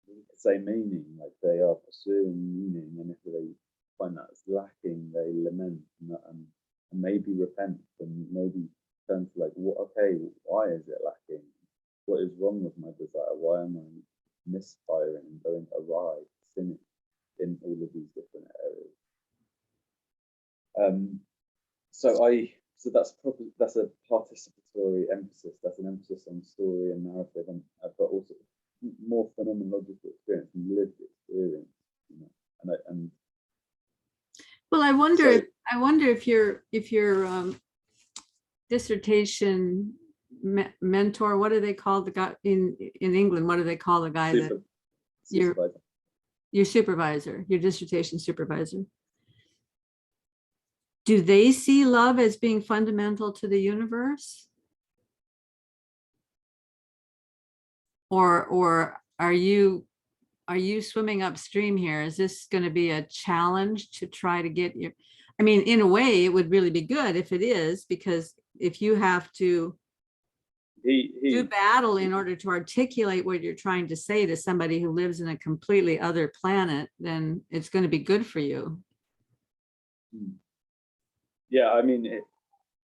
B: you could say, meaning, like they are pursuing meaning, and if they find that's lacking, they lament and maybe repent and maybe turn to like, okay, why is it lacking? What is wrong with my desire? Why am I misfiring and going awry, sinning in all of these different areas? So that's a participatory emphasis. That's an emphasis on story and narrative, but also more phenomenological experience and lived experience. You know, and
A: well, I wonder if your dissertation mentor, what do they call the guy in England? What do they call the guy that your supervisor, your dissertation supervisor? Do they see love as being fundamental to the universe? Or are you swimming upstream here? Is this going to be a challenge to try to get your, I mean, in a way, it would really be good if it is, because if you have to do battle in order to articulate what you're trying to say to somebody who lives in a completely other planet, then it's going to be good for you.
B: Yeah, I mean,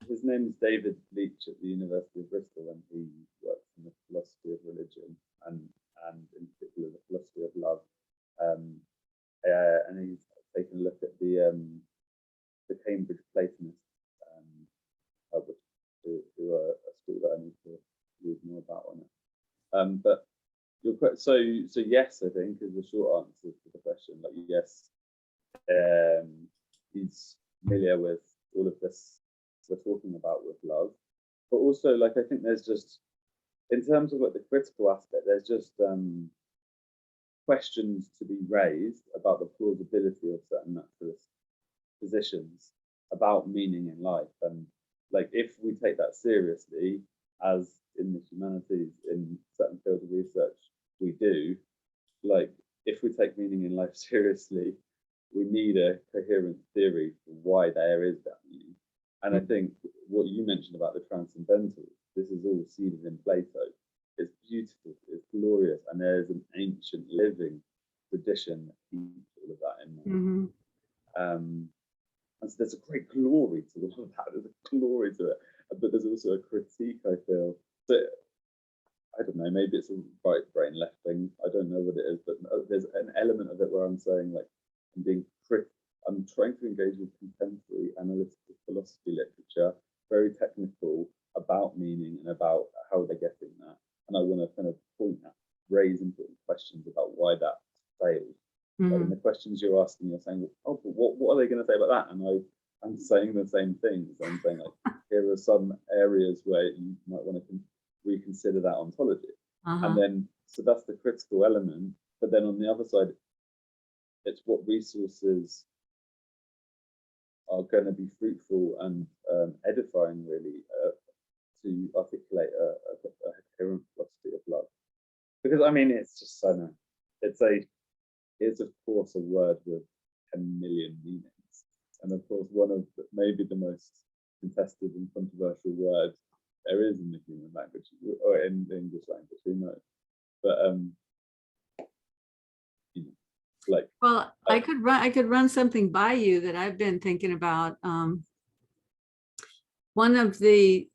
B: his name is David Leach at the University of Bristol, and he works in the philosophy of religion and in particular the philosophy of love. And he's taken a look at the Cambridge Platonists, who are a school that I need to read more about on it. But so yes, I think is the short answer to the question. Like, yes, he's familiar with all of this we're talking about with love, but also, like, I think there's just, in terms of like the critical aspect, there's just questions to be raised about the plausibility of certain naturalist positions about meaning in life. And like, if we take that seriously, as in the humanities, in certain fields of research we do, like, if we take meaning in life seriously, we need a coherent theory for why there is that meaning. And I think what you mentioned about the transcendental, this is all seeded in Plato. It's beautiful, it's glorious, and there's an ancient living tradition that keeps all of that in there. And so there's a great glory to all of that. There's a glory to it, but there's also a critique, I feel. So I don't know, maybe it's a right brain, left thing. I don't know what it is, but there's an element of it where I'm saying, like, I'm trying to engage with contemporary analytical philosophy literature, very technical, about meaning and about how they're getting that. And I want to kind of raise important questions about why that failed. But in the questions you're asking, you're saying, oh, but what are they going to say about that? And I'm saying the same things. I'm saying, like, here are some areas where you might want to reconsider that ontology. And then, so that's the critical element. But then on the other side, it's what resources are going to be fruitful and edifying, really, to articulate a coherent philosophy of love. Because, I mean, it's just, I don't know, it's of course a word with 10 million meanings. And of course, one of maybe the most contested and controversial words there is in the human language, or in the English language, who knows? But you know, like,
A: well, I could run something by you that I've been thinking about. One of the,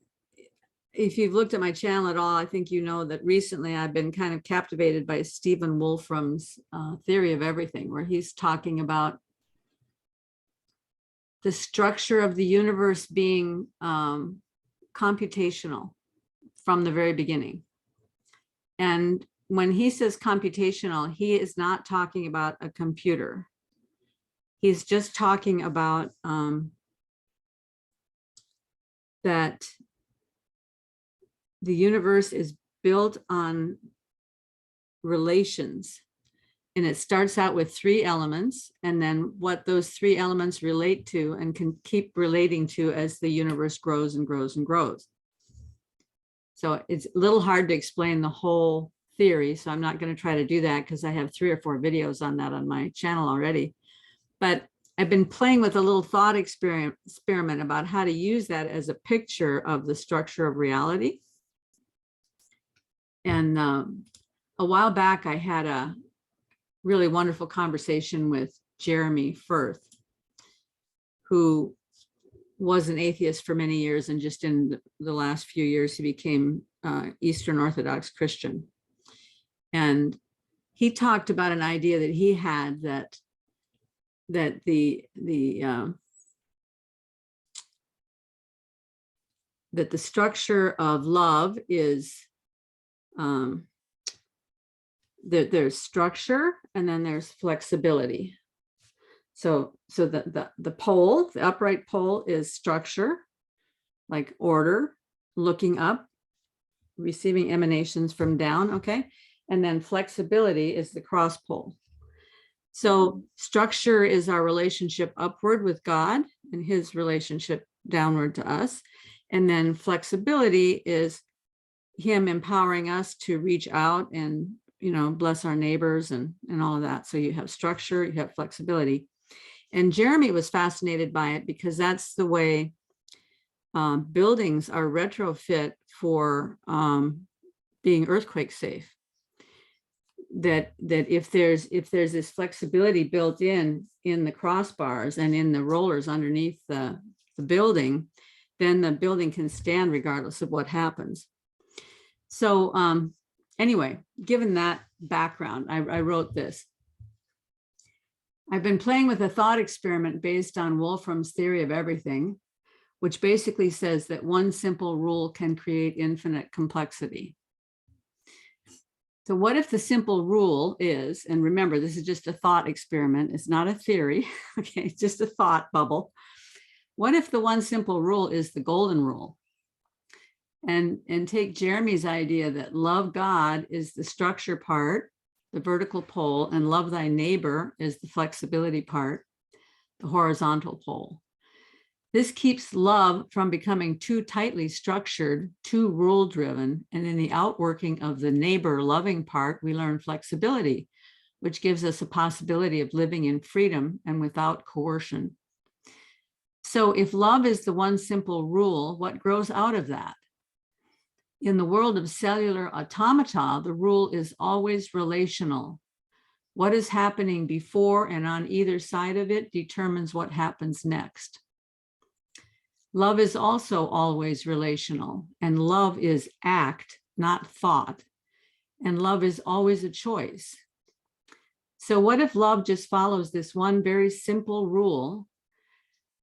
A: if you've looked at my channel at all, I think you know that recently I've been kind of captivated by Stephen Wolfram's theory of everything, where he's talking about the structure of the universe being computational from the very beginning. And when he says computational, he is not talking about a computer. He's just talking about that the universe is built on relations, and it starts out with 3 elements, and then what those 3 elements relate to and can keep relating to as the universe grows and grows and grows. So it's a little hard to explain the whole theory, so I'm not going to try to do that because I have 3 or 4 videos on that on my channel already. But I've been playing with a little thought experiment about how to use that as a picture of the structure of reality. And a while back, I had a really wonderful conversation with Jeremy Firth, who was an atheist for many years, and just in the last few years, he became Eastern Orthodox Christian. And he talked about an idea that he had that the structure of love is there's structure and then there's flexibility. So the pole, the upright pole, is structure, like order, looking up, receiving emanations from down, okay? And then flexibility is the cross pole. So structure is our relationship upward with God and his relationship downward to us. And then flexibility is him empowering us to reach out and, you know, bless our neighbors and all of that. So you have structure, you have flexibility. And Jeremy was fascinated by it because that's the way buildings are retrofit for being earthquake safe. That if there's this flexibility built in the crossbars and in the rollers underneath the building, then the building can stand regardless of what happens. So anyway, given that background, I wrote this. I've been playing with a thought experiment based on Wolfram's theory of everything, which basically says that one simple rule can create infinite complexity. So what if the simple rule is, and remember, this is just a thought experiment, it's not a theory, okay, it's just a thought bubble. What if the one simple rule is the golden rule? And take Jeremy's idea that love God is the structure part, the vertical pole, and love thy neighbor is the flexibility part, the horizontal pole. This keeps love from becoming too tightly structured, too rule-driven, and in the outworking of the neighbor-loving part, we learn flexibility, which gives us a possibility of living in freedom and without coercion. So if love is the one simple rule, what grows out of that? In the world of cellular automata, the rule is always relational. What is happening before and on either side of it determines what happens next. Love is also always relational, and love is act, not thought, and love is always a choice. So what if love just follows this one very simple rule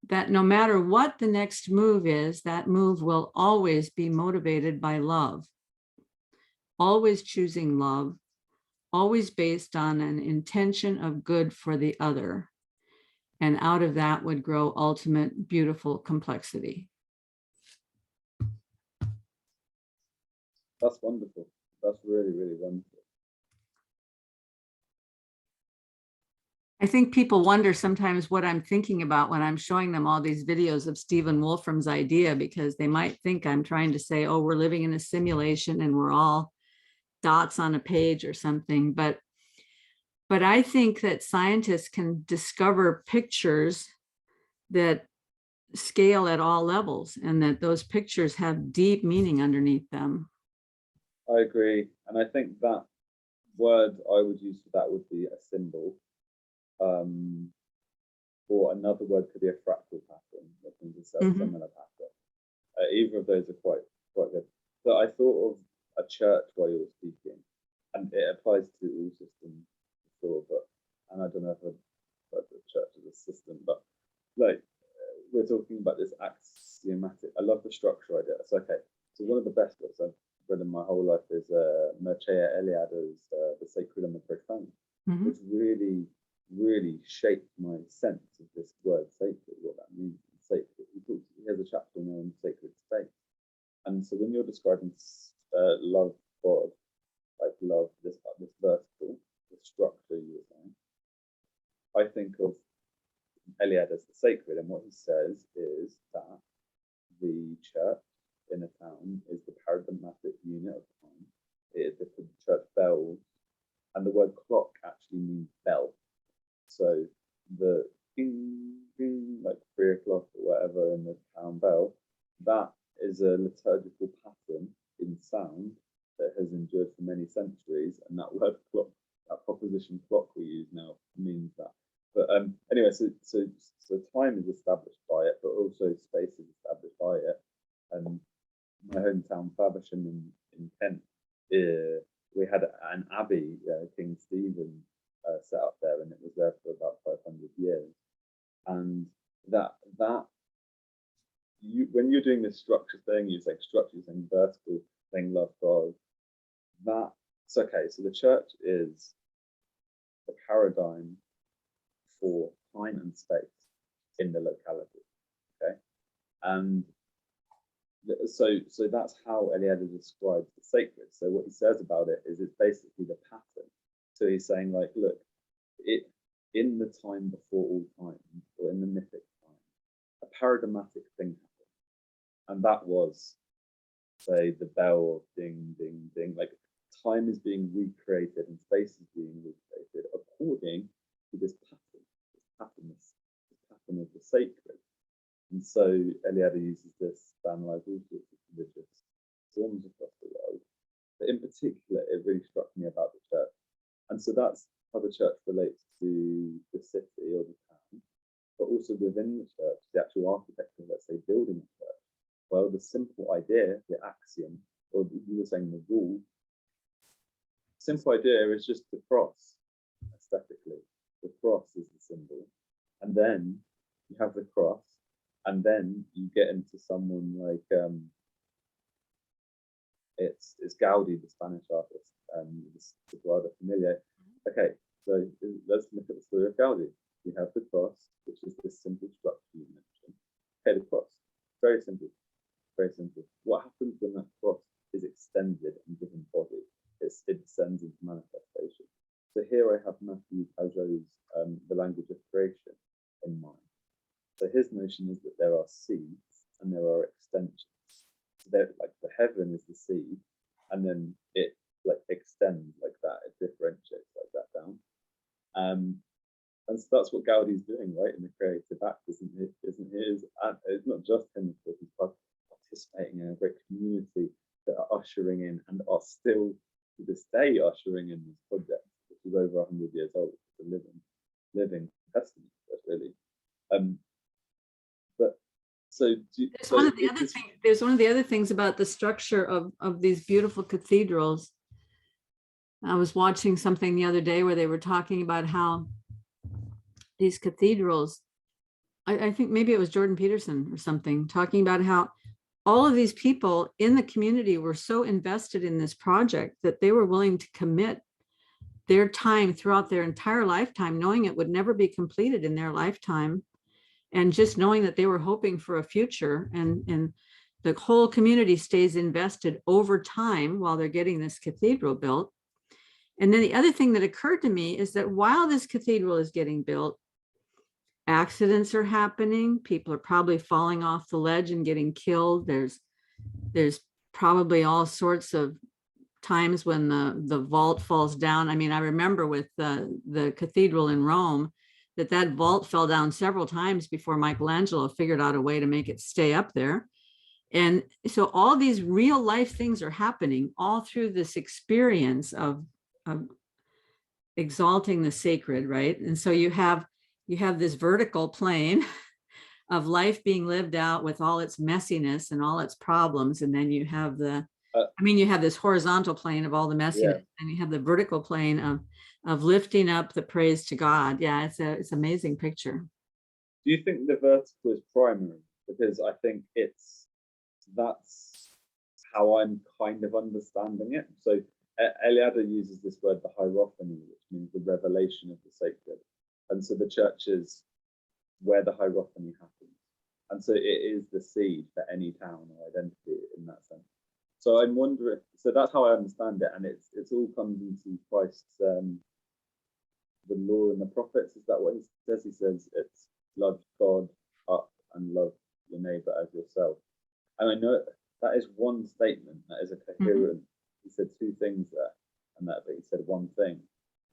A: that no matter what the next move is, that move will always be motivated by love, always choosing love, always based on an intention of good for the other. And out of that would grow ultimate, beautiful complexity.
B: That's wonderful. That's really, really wonderful.
A: I think people wonder sometimes what I'm thinking about when I'm showing them all these videos of Stephen Wolfram's idea, because they might think I'm trying to say, oh, we're living in a simulation and we're all dots on a page or something. But I think that scientists can discover pictures that scale at all levels and that those pictures have deep meaning underneath them.
B: I agree. And I think that word I would use for that would be a symbol. Or another word could be a fractal pattern, that can be a similar pattern. Either of those are quite good. So I thought of a church while you were speaking, and it applies to all systems before, and I don't know if I've heard the church as a system, but like we're talking about this axiomatic. I love the structure idea. So okay, so one of the best books I've read in my whole life is Mircea Eliade's The Sacred and the Profane, which really shaped my sense of this word sacred, what that means. Sacred. He has a chapter on sacred space. And so when you're describing love God, like love, this vertical, the structure you were saying, I think of Eliade as the sacred, and what he says is that the church in a town is the paradigmatic unit of time. It is the church bells, and the word clock actually means bell. So the ding, ding, like 3 o'clock or whatever in the town bell, that is a liturgical pattern in sound that has endured for many centuries, and that word clock, that proposition clock we use now, means that. But anyway, so time is established by it, but also space is established by it. And my hometown, Faversham in Kent, we had an abbey, King Stephen set up there, and it was there for about 500 years. And when you're doing this structure thing, you're saying structure, you're saying vertical, saying love God. That's okay. So the church is the paradigm for time and space in the locality. Okay, and so that's how Eliade describes the sacred. So what he says about it is it's basically the pattern. So he's saying, like, look, it in the time before all time, or in the mythic time, a paradigmatic thing happened, and that was, say, the bell of ding ding ding. Like, time is being recreated and space is being recreated according to this pattern of the sacred. And so Eliade uses this to analyze all sorts of religious forms across the world. But in particular, it really struck me about the church. And so that's how the church relates to the city or the town, but also within the church, the actual architecture, let's say, building a church. Well, the simple idea, the axiom, or you were saying the rule, simple idea is just the cross, aesthetically. The cross is the symbol. And then you have the cross, and then you get into someone like it's Gaudi, the Spanish artist, the Sagrada Familia. Okay, so let's look at the story of Gaudi. We have the cross, which is this simple structure you mentioned. Okay, the cross, very simple, very simple. What happens when that cross is extended and given body? It descends into manifestation. So here I have Matthew Pajot's The Language of Creation in mind. So his notion is that there are seeds and there are extensions. So like the heaven is the seed, and then it like extends like that, it differentiates like that down. And so that's what Gaudi's doing, right, in the creative act, isn't it? It's not just him, of course, he's participating in a great community that are ushering in and are still to this day ushering in this project, which is over 100 years old. It's a living testament, really. But so
A: there's one of the other things about the structure of these beautiful cathedrals. I was watching something the other day where they were talking about how these cathedrals, I think maybe it was Jordan Peterson or something, talking about how all of these people in the community were so invested in this project that they were willing to commit their time throughout their entire lifetime, knowing it would never be completed in their lifetime, and just knowing that they were hoping for a future, and the whole community stays invested over time while they're getting this cathedral built. And then the other thing that occurred to me is that while this cathedral is getting built, accidents are happening. People are probably falling off the ledge and getting killed. There's probably all sorts of times when the vault falls down. I mean, I remember with the cathedral in Rome, that vault fell down several times before Michelangelo figured out a way to make it stay up there. And so all these real life things are happening all through this experience of exalting the sacred, right? And so you have this vertical plane of life being lived out with all its messiness and all its problems, and then you have you have this horizontal plane of all the messiness, and you have the vertical plane of lifting up the praise to God. Yeah, it's an amazing picture.
B: Do you think the vertical is primary? Because I think that's how I'm kind of understanding it. So Eliade uses this word, the hierophany, which means the revelation of the sacred. And so the church is where the hierophany happens. And so it is the seed for any town or identity in that sense. So I'm wondering, so that's how I understand it. And it's all comes into Christ's, the law and the prophets. Is that what he says? He says it's love God up and love your neighbor as yourself. And I know that is one statement, that is a coherent, he said two things there, and but he said one thing.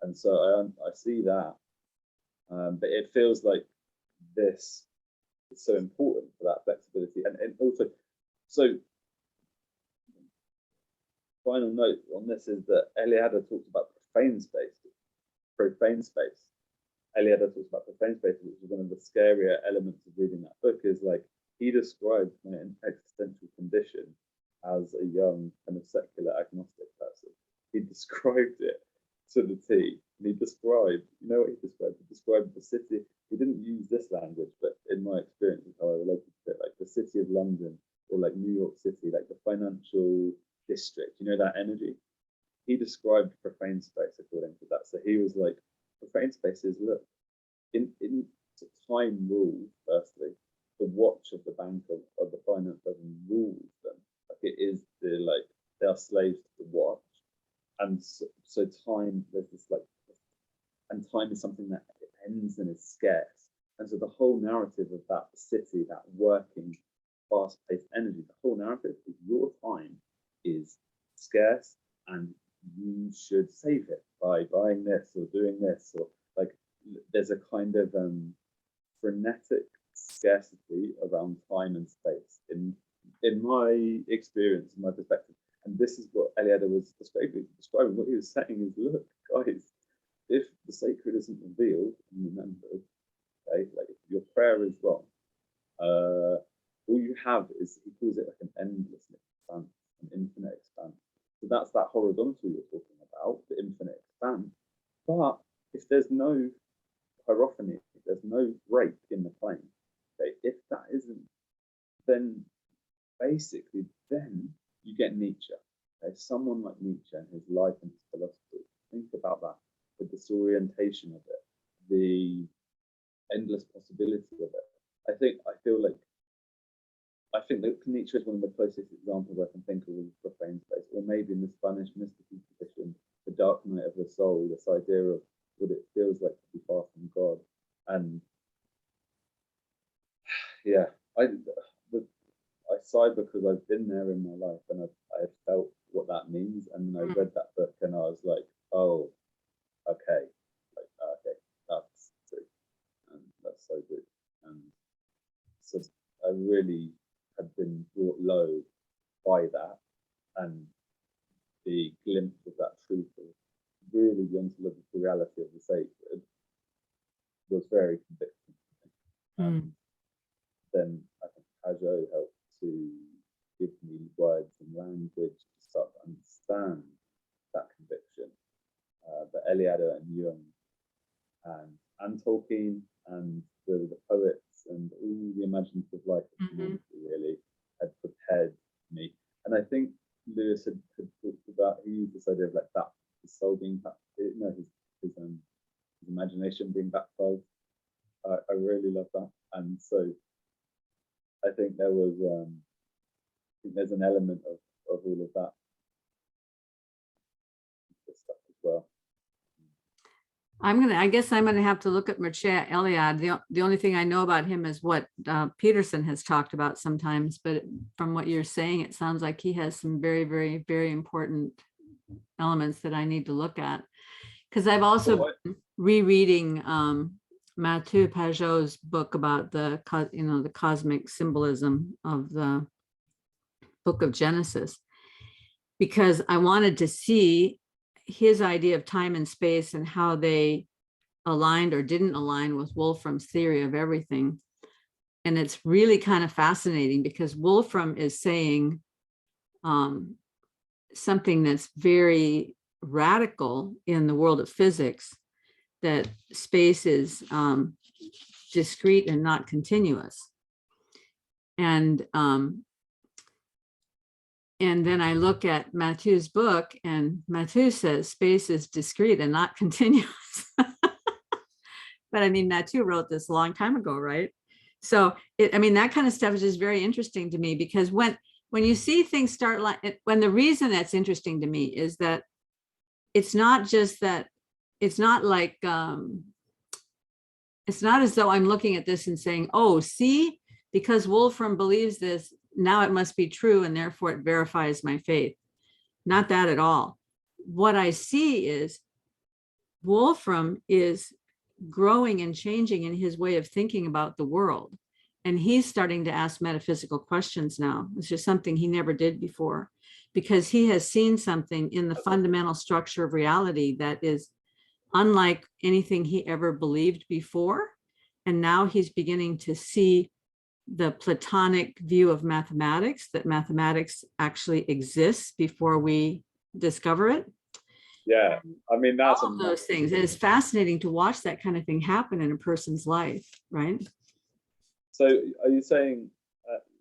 B: And so I see that. But it feels like this is so important for that flexibility. And also, so final note on this is that Eliade talks about profane space. Eliade talks about profane space, which is one of the scarier elements of reading that book, is like he described my existential condition as a young kind of secular agnostic person. He described it to the T. And he described, you know what he described? He described the city. He didn't use this language, but in my experience is how I related to it, like the city of London or like New York City, like the financial district, you know, that energy. He described profane space according to that. So he was like, profane space is, look, in time rules, firstly, the watch of the bank of the finance doesn't rule them. Like it is the, like, they are slaves to the watch. And so time, there's this like, and time is something that ends and is scarce. And so the whole narrative of that city, that working, fast-paced energy, the whole narrative is your time is scarce and you should save it by buying this or doing this, or like there's a kind of frenetic scarcity around time and space in my experience, in my perspective. And this is what Eliade was describing. What he was saying is, look, guys, if the sacred isn't revealed and remembered, okay, like if your prayer is wrong, all you have is, he calls it like an endless expanse, an infinite expanse. So that's that horizontal you're talking about, the infinite expanse. But if there's no hierophany, if there's no break in the plane, okay, if that isn't, then basically, then you get Nietzsche. Okay? Someone like Nietzsche and his life and his philosophy. Think about that, the disorientation of it, the endless possibility of it. I feel like that Nietzsche is one of the closest examples I can think of profane space, or maybe in the Spanish mystical tradition, the dark night of the soul, this idea of what it feels like to be far from God. And yeah, I sigh because I've been there in my life and I've felt what that means. And then I read that book and I was like, oh, okay, that's true, and that's so good. And so I really had been brought low by that, and the glimpse of that truth of really the ontological reality of the sacred was very convicting. And then I think Pajot helped to give me words and language to start to understand that conviction. But Eliade and Jung and Tolkien and the poets and all the imaginative life of humanity really had prepared me. And I think Lewis had talked about, he used this idea of like that, his soul being his imagination being baptized. I really love that. And so I think there was there's an element of all of that stuff as well.
A: I guess I'm gonna have to look at Mircea Eliade. The only thing I know about him is what Peterson has talked about sometimes, but from what you're saying, it sounds like he has some very, very, very important elements that I need to look at. Because I've also been rereading Mathieu Pajot's book about the cosmic symbolism of the book of Genesis, because I wanted to see his idea of time and space and how they aligned or didn't align with Wolfram's theory of everything. And it's really kind of fascinating because Wolfram is saying something that's very radical in the world of physics, that space is discrete and not continuous. And then I look at Mathieu's book, and Mathieu says space is discrete and not continuous. But I mean, Mathieu wrote this a long time ago, right? So that kind of stuff is just very interesting to me, because when you see things start like, when the reason that's interesting to me is that it's not just that, it's not like, it's not as though I'm looking at this and saying, oh, see, because Wolfram believes this, now it must be true, and therefore it verifies my faith. Not that at all. What I see is Wolfram is growing and changing in his way of thinking about the world. And he's starting to ask metaphysical questions now. It's just something he never did before, because he has seen something in the fundamental structure of reality that is unlike anything he ever believed before. And now he's beginning to see the Platonic view of mathematics, that mathematics actually exists before we discover it.
B: Yeah, I mean, that's
A: all of those things. And it's fascinating to watch that kind of thing happen in a person's life, right?
B: So are you saying,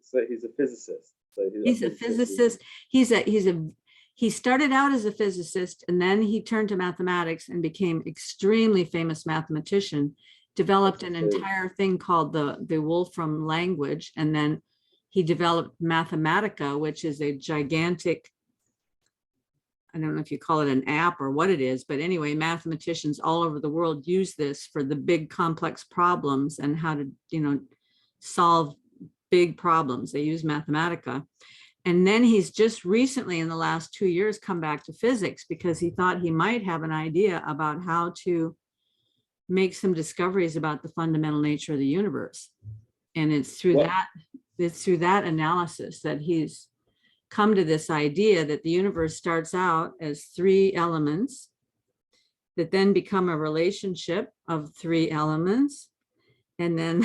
B: so he's a physicist? So
A: he's a physicist. He started out as a physicist, and then he turned to mathematics and became extremely famous mathematician, developed an entire thing called the Wolfram language. And then he developed Mathematica, which is a gigantic, I don't know if you call it an app or what it is, but anyway, mathematicians all over the world use this for the big complex problems and how to, solve big problems. They use Mathematica. And then he's just recently in the last 2 years come back to physics because he thought he might have an idea about how to make some discoveries about the fundamental nature of the universe. And it's through that analysis that he's come to this idea that the universe starts out as 3 elements that then become a relationship of 3 elements. And then,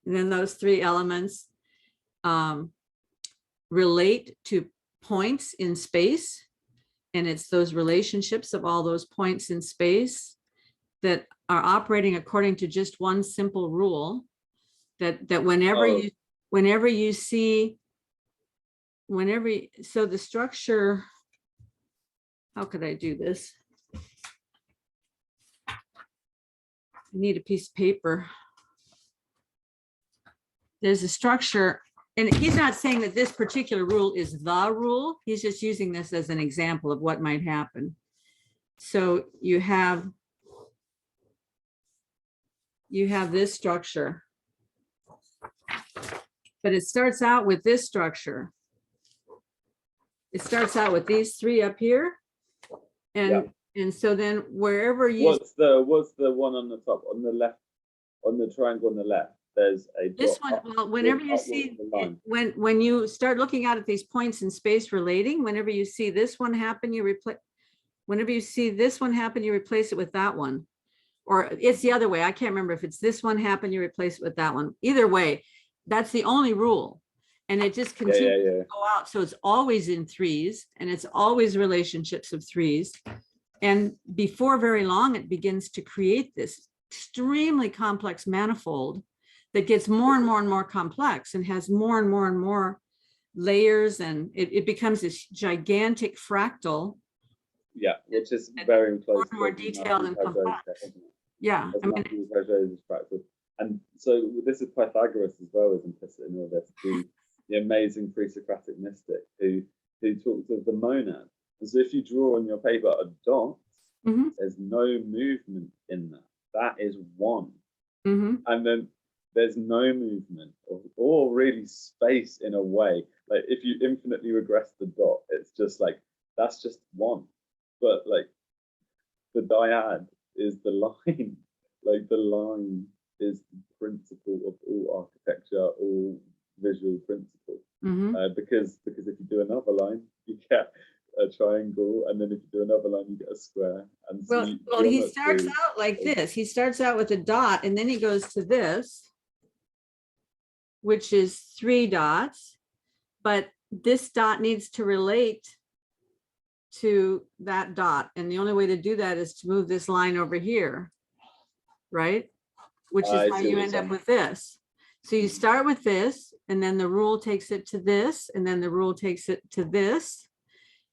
A: and then those 3 elements relate to points in space. And it's those relationships of all those points in space that are operating according to just one simple rule, that whenever you see, so the structure, how could I do this? I need a piece of paper. There's a structure, and he's not saying that this particular rule is the rule. He's just using this as an example of what might happen. So you have this structure, but it starts out with this structure. It starts out with these 3 up here. And so then wherever you,
B: what's the one on the top, on the left, on the triangle on the left? There's a
A: this one. Well, whenever you see when you start looking at these points in space relating, whenever you see this one happen, you replace. Whenever you see this one happen, you replace it with that one, or it's the other way. I can't remember if it's this one happen, you replace it with that one. Either way, that's the only rule, and it just continues to go out. So it's always in 3s, and it's always relationships of 3s. And before very long, it begins to create this extremely complex manifold that gets more and more and more complex and has more and more and more layers, and it becomes this gigantic fractal.
B: Yeah, which is very close.
A: More detailed and complex. Yeah, I mean,
B: fractal. And so this is Pythagoras as well as implicit in all this, the amazing pre-Socratic mystic who talks of the monad. And so if you draw on your paper a dot, there's no movement in that. That is 1. And then there's no movement or really space in a way. Like if you infinitely regress the dot, it's just like, that's just 1. But like the dyad is the line. Like the line is the principle of all architecture, all visual principle. Because if you do another line, you get a triangle, and then if you do another line, you get a square. And so
A: well, he starts out like this. He starts out with a dot, and then he goes to this, which is 3 dots, but this dot needs to relate to that dot. And the only way to do that is to move this line over here, right? Which is how you end up with this. So you start with this, and then the rule takes it to this, and then the rule takes it to this.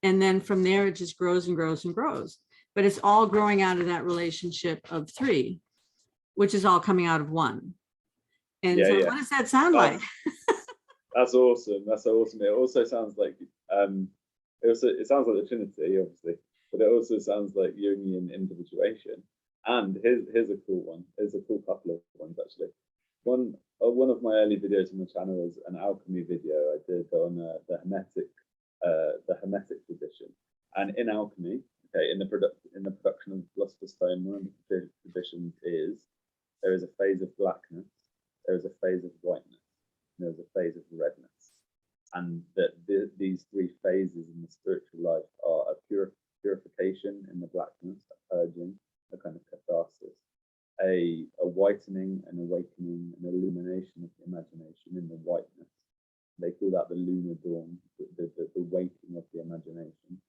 A: And then from there, it just grows and grows and grows. But it's all growing out of that relationship of 3, which is all coming out of 1. And so what does that sound like?
B: That's awesome. That's so awesome. It also sounds like it sounds like the Trinity, obviously, but it also sounds like Jungian individuation. And here's a cool one. Here's a cool couple of ones actually. One of my early videos on the channel was an alchemy video I did on the Hermetic tradition. And in alchemy, okay, in the production of philosopher's stone, one of the traditions is there is a phase of blackness, there is a phase of whiteness, and there is a phase of redness. And that these three phases in the spiritual life are a purification in the blackness, a purging, a kind of catharsis, a whitening, an awakening, an illumination of the imagination in the whiteness. They call that the lunar dawn, the waking of the imagination.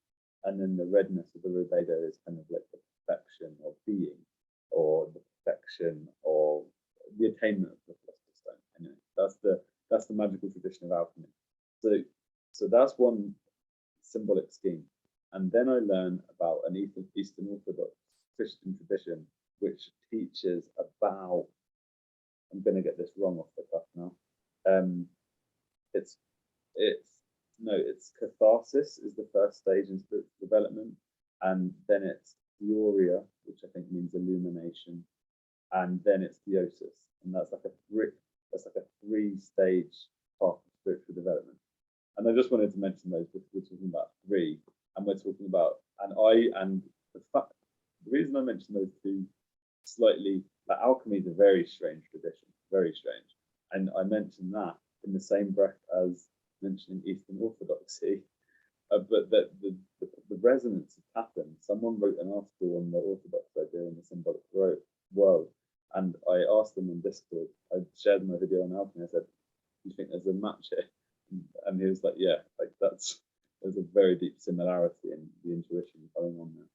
B: And then the redness of the rubedo is kind of like the perfection of being, or the perfection of the attainment of the philosopher's stone. Anyway, that's the magical tradition of alchemy. So that's one symbolic scheme. And then I learned about an Eastern Orthodox Christian tradition, which teaches about, I'm going to get this wrong off the cuff now. It's catharsis is the first stage in spiritual development, and then it's theoria, which I think means illumination, and then it's theosis, and that's like a three-stage path of spiritual development. And I just wanted to mention those because we're talking about three, and we're talking about, the reason I mentioned those two slightly, like alchemy is a very strange tradition, very strange. And I mentioned that in the same breath as mentioning Eastern Orthodoxy, but that the resonance of pattern. Someone wrote an article on the Orthodox idea in the symbolic world, and I asked them on Discord, I shared my video on alchemy, I said, do you think there's a match here? And he was like, yeah, like there's a very deep similarity in the intuition going on there.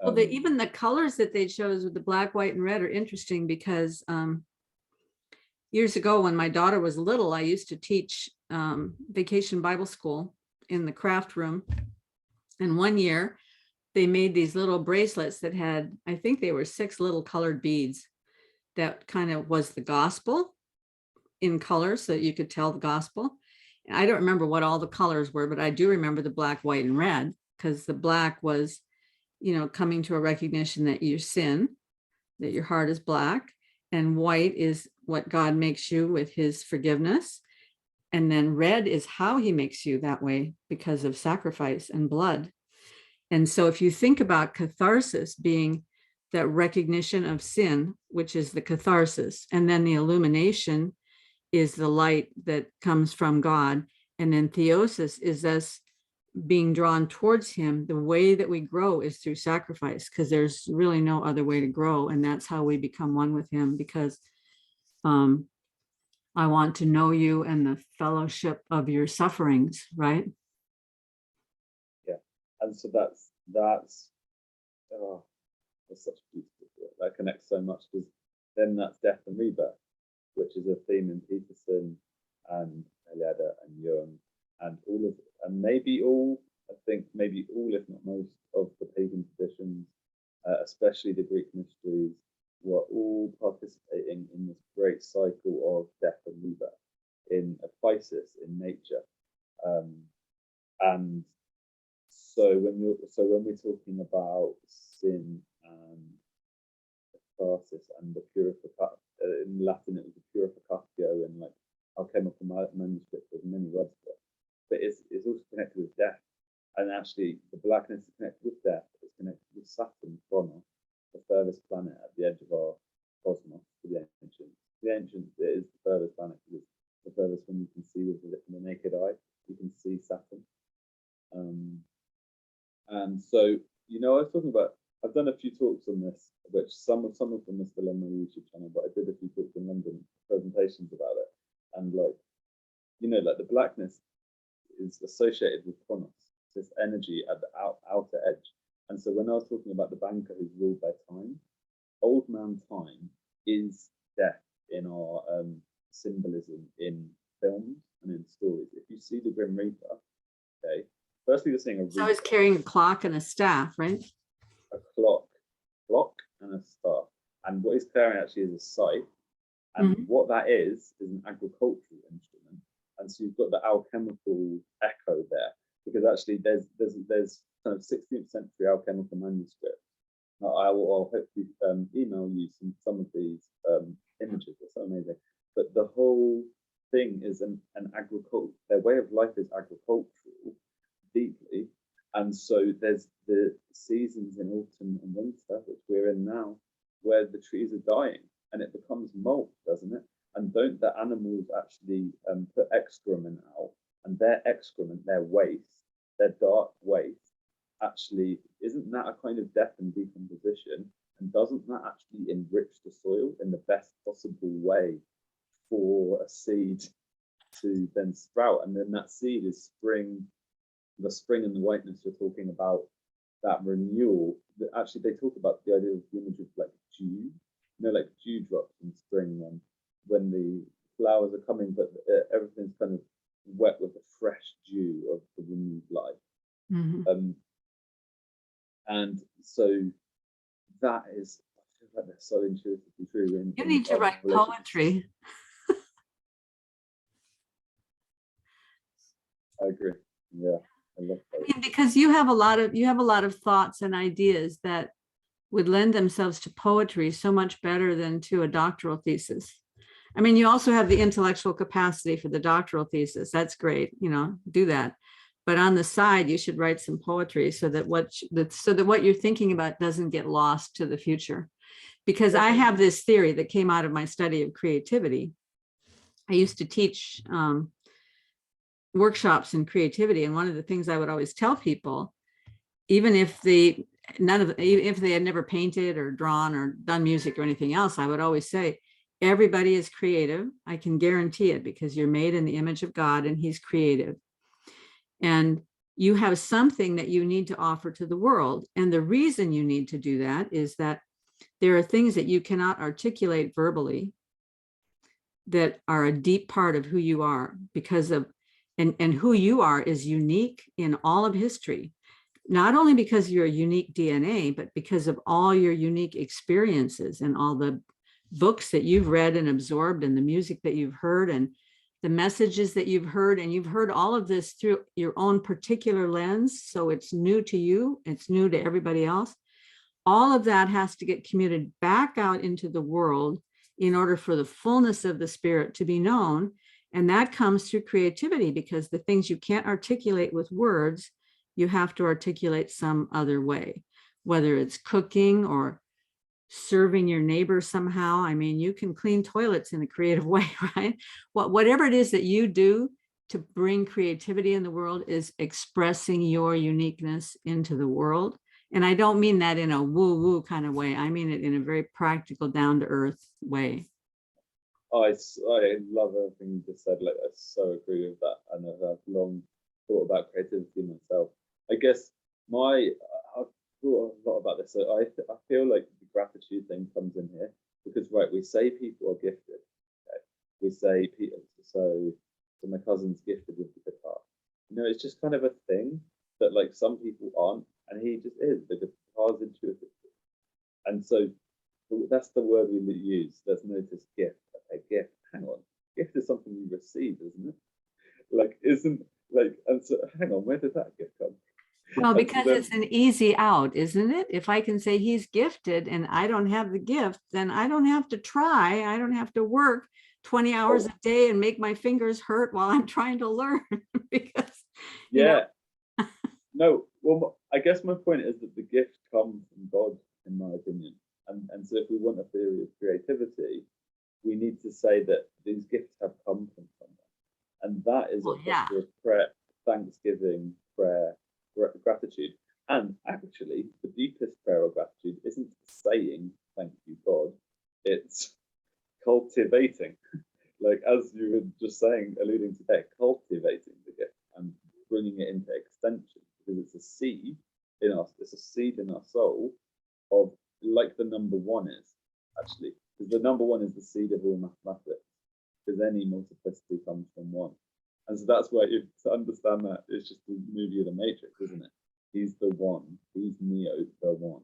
A: Well, even the colors that they chose with the black, white, and red are interesting because years ago when my daughter was little, I used to teach vacation Bible school in the craft room. And one year they made these little bracelets that had, I think they were 6 little colored beads that kind of was the gospel in color so that you could tell the gospel. I don't remember what all the colors were, but I do remember the black, white, and red, because the black was, coming to a recognition that you sin, that your heart is black, and white is what God makes you with his forgiveness. And then red is how he makes you that way because of sacrifice and blood. And so if you think about catharsis being that recognition of sin, which is the catharsis, and then the illumination is the light that comes from God. And then theosis is us being drawn towards him. The way that we grow is through sacrifice, because there's really no other way to grow. And that's how we become one with him, because I want to know you and the fellowship of your sufferings, right?
B: Yeah. And so that's such a beautiful thought. That connects so much, because then that's death and rebirth, which is a theme in Peterson and Eliade and Jung and maybe all, if not most, of the pagan traditions, especially the Greek mysteries, were all participating in this great cycle of death and rebirth, in a crisis in nature. And so when we're talking about sin and catharsis and the purification, in Latin it was the purificatio, and like alchemical manuscript, there's many words for it, but it's also connected with death. And actually the blackness is connected with death. It's connected with Saturn, Chronos, the furthest planet at the edge of our cosmos, for the ancients. The ancients, it is the furthest planet, because it's the furthest one you can see with the naked eye. You can see Saturn. And so, I was talking about, I've done a few talks on this, which some of them are still on my YouTube channel, but I did a few talks in London, presentations about it. And like the blackness is associated with Chronos, this energy at the outer edge. And so when I was talking about the banker who's ruled by time, old man time is death in our symbolism in films and in stories. If you see the Grim Reaper, okay, firstly you're seeing a
A: So he's carrying a clock and a staff, right?
B: A clock and a staff. And what he's carrying actually is a scythe. And what that is an agricultural instrument. And so you've got the alchemical echo there, because actually there's kind of 16th century alchemical manuscript. Now I'll hopefully email you some of these images. They're so amazing. But the whole thing is an agricultural, their way of life is agricultural deeply. And so there's the seasons in autumn and winter, which we're in now. where the trees are dying and it becomes mulch, doesn't it? And don't the animals actually put excrement out, and their excrement, their waste, their dark waste, actually, isn't that a kind of death and decomposition? And doesn't that actually enrich the soil in the best possible way for a seed to then sprout? And then that seed is spring, the spring and the whiteness you're talking about, that renewal. Actually, they talk about the idea of the image of like dew, like dewdrops in spring when the flowers are coming, but everything's kind of wet with the fresh dew of the renewed life.
A: Mm-hmm.
B: And so that is, I feel like that's so intuitively true.
A: You need to write poetry.
B: I agree. Yeah, I love that.
A: I mean, because you have a lot of thoughts and ideas that would lend themselves to poetry so much better than to a doctoral thesis. I mean, you also have the intellectual capacity for the doctoral thesis. That's great, do that. But on the side, you should write some poetry so that what you're thinking about doesn't get lost to the future. Because I have this theory that came out of my study of creativity. I used to teach workshops in creativity, and one of the things I would always tell people, even if they had never painted or drawn or done music or anything else, I would always say, everybody is creative. I can guarantee it, because you're made in the image of God and he's creative. And you have something that you need to offer to the world. And the reason you need to do that is that there are things that you cannot articulate verbally that are a deep part of who you are, because of, and who you are is unique in all of history. Not only because you're a unique DNA, but because of all your unique experiences and all the books that you've read and absorbed, and the music that you've heard, and the messages that you've heard. And you've heard all of this through your own particular lens. So it's new to you. It's new to everybody else. All of that has to get commuted back out into the world in order for the fullness of the spirit to be known. And that comes through creativity, because the things you can't articulate with words, you have to articulate some other way, whether it's cooking or serving your neighbor somehow. I mean, you can clean toilets in a creative way, right? Whatever it is that you do to bring creativity in the world is expressing your uniqueness into the world. And I don't mean that in a woo-woo kind of way. I mean it in a very practical, down-to-earth way.
B: I love everything you just said. Like, I so agree with that. And I've long thought about creativity myself. I guess I've thought a lot about this. So I feel like the gratitude thing comes in here, because we say people are gifted. Okay? We say people. So my cousin's gifted with the guitar. It's just kind of a thing that like some people aren't, and he just is. The guitar's intuitive, and so that's the word we use. Let's notice gift. Okay, gift. Hang on, gift is something you receive, isn't it? Like, and so hang on, where did that gift come?
A: Well, because it's an easy out, isn't it? If I can say he's gifted and I don't have the gift, then I don't have to try. I don't have to work 20 hours a day and make my fingers hurt while I'm trying to learn. Because
B: no, well, I guess my point is that the gift comes from God, in my opinion. And so if we want a theory of creativity, we need to say that these gifts have come from someone. And that is a posture of prayer, thanksgiving, prayer, gratitude. And actually, the deepest prayer of gratitude isn't saying thank you, God. It's cultivating, like as you were just saying, alluding to that, cultivating the gift and bringing it into extension, because it's a seed in us. It's a seed in our soul of, like the number one is, actually, because the number one is the seed of all mathematics, because any multiplicity comes from one. And so that's why, to understand that, it's just the movie of the Matrix, isn't it? He's the one. He's Neo, the one,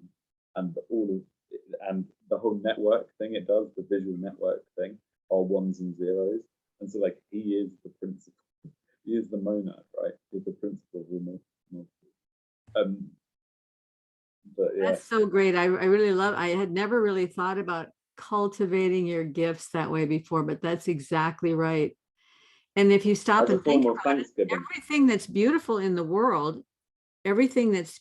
B: and and the whole network thing it does, the visual network thing, are ones and zeros. And so, like, he is the principle. He is the monad, right? He's the principle of the multiple. But yeah,
A: that's so great. I really love. I had never really thought about cultivating your gifts that way before, but that's exactly right. And if you stop and think about it, everything that's beautiful in the world, everything that's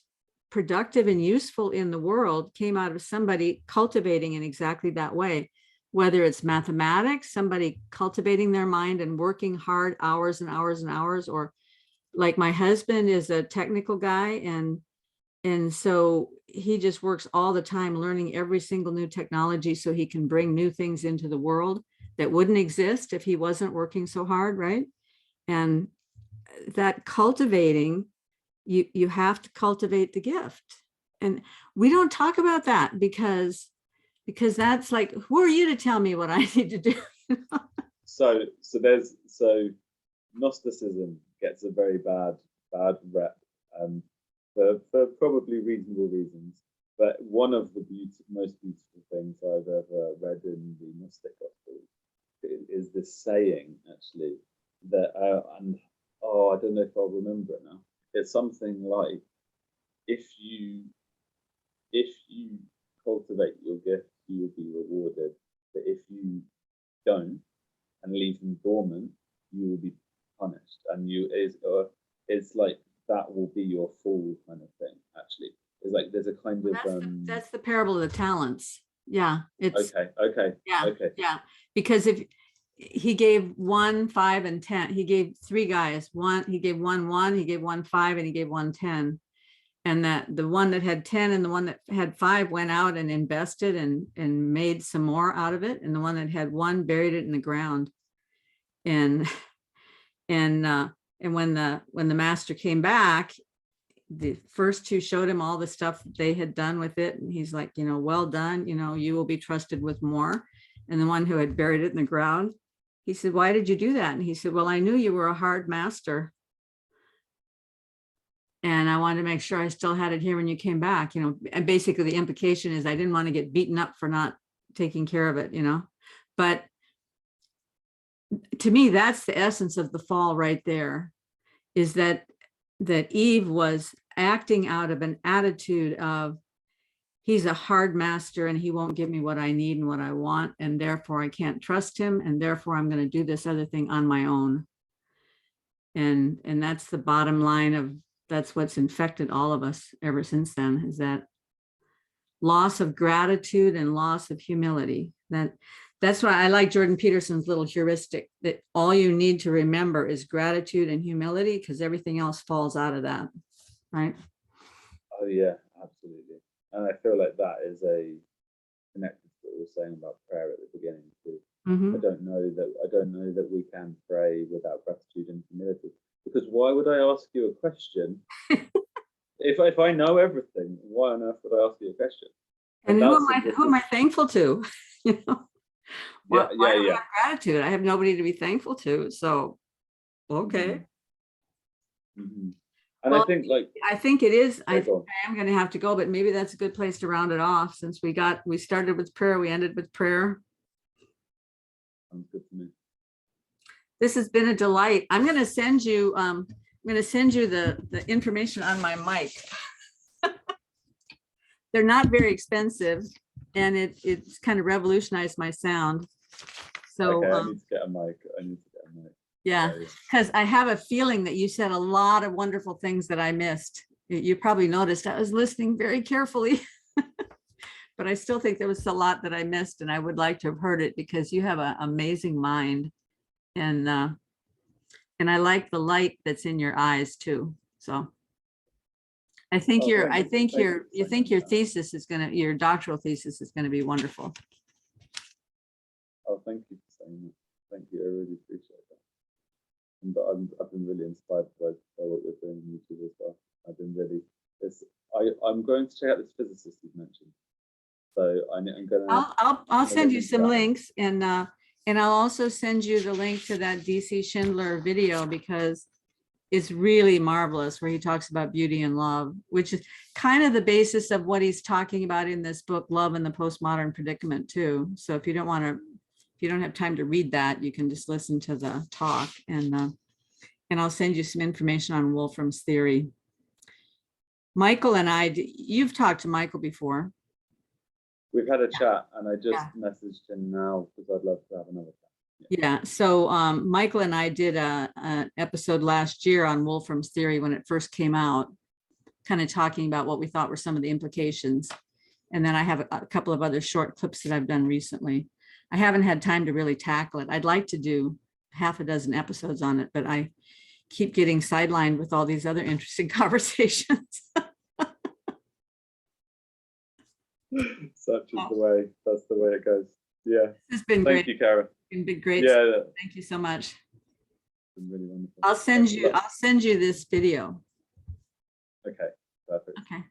A: productive and useful in the world came out of somebody cultivating in exactly that way, whether it's mathematics, somebody cultivating their mind and working hard hours and hours and hours, or like my husband is a technical guy, and so he just works all the time learning every single new technology so he can bring new things into the world that wouldn't exist if he wasn't working so hard, right? And that cultivating, you have to cultivate the gift. And we don't talk about that because that's like, who are you to tell me what I need to do?
B: So Gnosticism gets a very bad rep, for probably reasonable reasons. But one of the most beautiful things I've ever read in the Gnostic Gospels is this saying, actually, that and I don't know if I'll remember it now. It's something like, if you cultivate your gift, you will be rewarded. But if you don't and leave them dormant, you will be punished. And it's like that will be your fall, kind of thing. Actually, it's like there's a kind of
A: that's the parable of the talents. Yeah, it's
B: okay.
A: Yeah, because if he gave 1, 5, and 10, he gave 3 guys he gave one, he gave 1 5, and he gave 1 10. And that the one that had 10 and the one that had 5 went out and invested and made some more out of it, and the one that had 1 buried it in the ground. And when the master came back, the first 2 showed him all the stuff they had done with it, and he's like, well done, you will be trusted with more. And the one who had buried it in the ground, he said, why did you do that? And he said, well, I knew you were a hard master, and I wanted to make sure I still had it here when you came back, and basically the implication is I didn't want to get beaten up for not taking care of it, but to me, that's the essence of the fall right there, is that Eve was acting out of an attitude of, he's a hard master and he won't give me what I need and what I want, and therefore I can't trust him, and therefore I'm going to do this other thing on my own. And that's the bottom line of, that's what's infected all of us ever since then, is that loss of gratitude and loss of humility. That's why I like Jordan Peterson's little heuristic, that all you need to remember is gratitude and humility, because everything else falls out of that, right?
B: Oh yeah, absolutely. And I feel like that is a connected to what we were saying about prayer at the beginning too.
A: Mm-hmm.
B: I don't know that we can pray without gratitude and humility. Because why would I ask you a question? if I know everything, why on earth would I ask you a question?
A: And who am I thankful to? Why do I have gratitude? I have nobody to be thankful to. So, okay.
B: Mm-hmm. And well, I think
A: it is. I am going to have to go, but maybe that's a good place to round it off, since we started with prayer, we ended with prayer.
B: Sounds good to me.
A: This has been a delight. I'm going to send you the information on my mic. They're not very expensive, and it's kind of revolutionized my sound. So
B: okay, I need to get a mic.
A: Yeah, because I have a feeling that you said a lot of wonderful things that I missed. You probably noticed I was listening very carefully, but I still think there was a lot that I missed, and I would like to have heard it, because you have an amazing mind. And I like the light that's in your eyes too. So I think your thesis is your doctoral thesis is gonna be wonderful.
B: Oh, thank you for saying that. Thank you. I really appreciate that. And I've been really inspired by what you're doing on YouTube as well. I've been really. I'm going to check out this physicist you've mentioned. So I'm gonna.
A: I'll send you some links, and I'll also send you the link to that D C Schindler video, because it's really marvelous, where he talks about beauty and love, which is kind of the basis of what he's talking about in this book, Love and the Postmodern Predicament too. So if you don't have time to read that, you can just listen to the talk, and I'll send you some information on Wolfram's theory. Michael and you've talked to Michael before.
B: We've had a chat, and I just messaged him now because I'd love to have another chat.
A: Yeah. So Michael and I did an episode last year on Wolfram's theory when it first came out, kind of talking about what we thought were some of the implications. And then I have a couple of other short clips that I've done recently. I haven't had time to really tackle it. I'd like to do half a dozen episodes on it, but I keep getting sidelined with all these other interesting conversations.
B: Such is the way. That's the way it goes. Yeah.
A: It's been
B: Thank
A: great.
B: you, Kara.
A: It's been great.
B: Yeah.
A: Thank you so much.
B: Been really wonderful.
A: I'll send you this video.
B: Okay. Perfect.
A: Okay.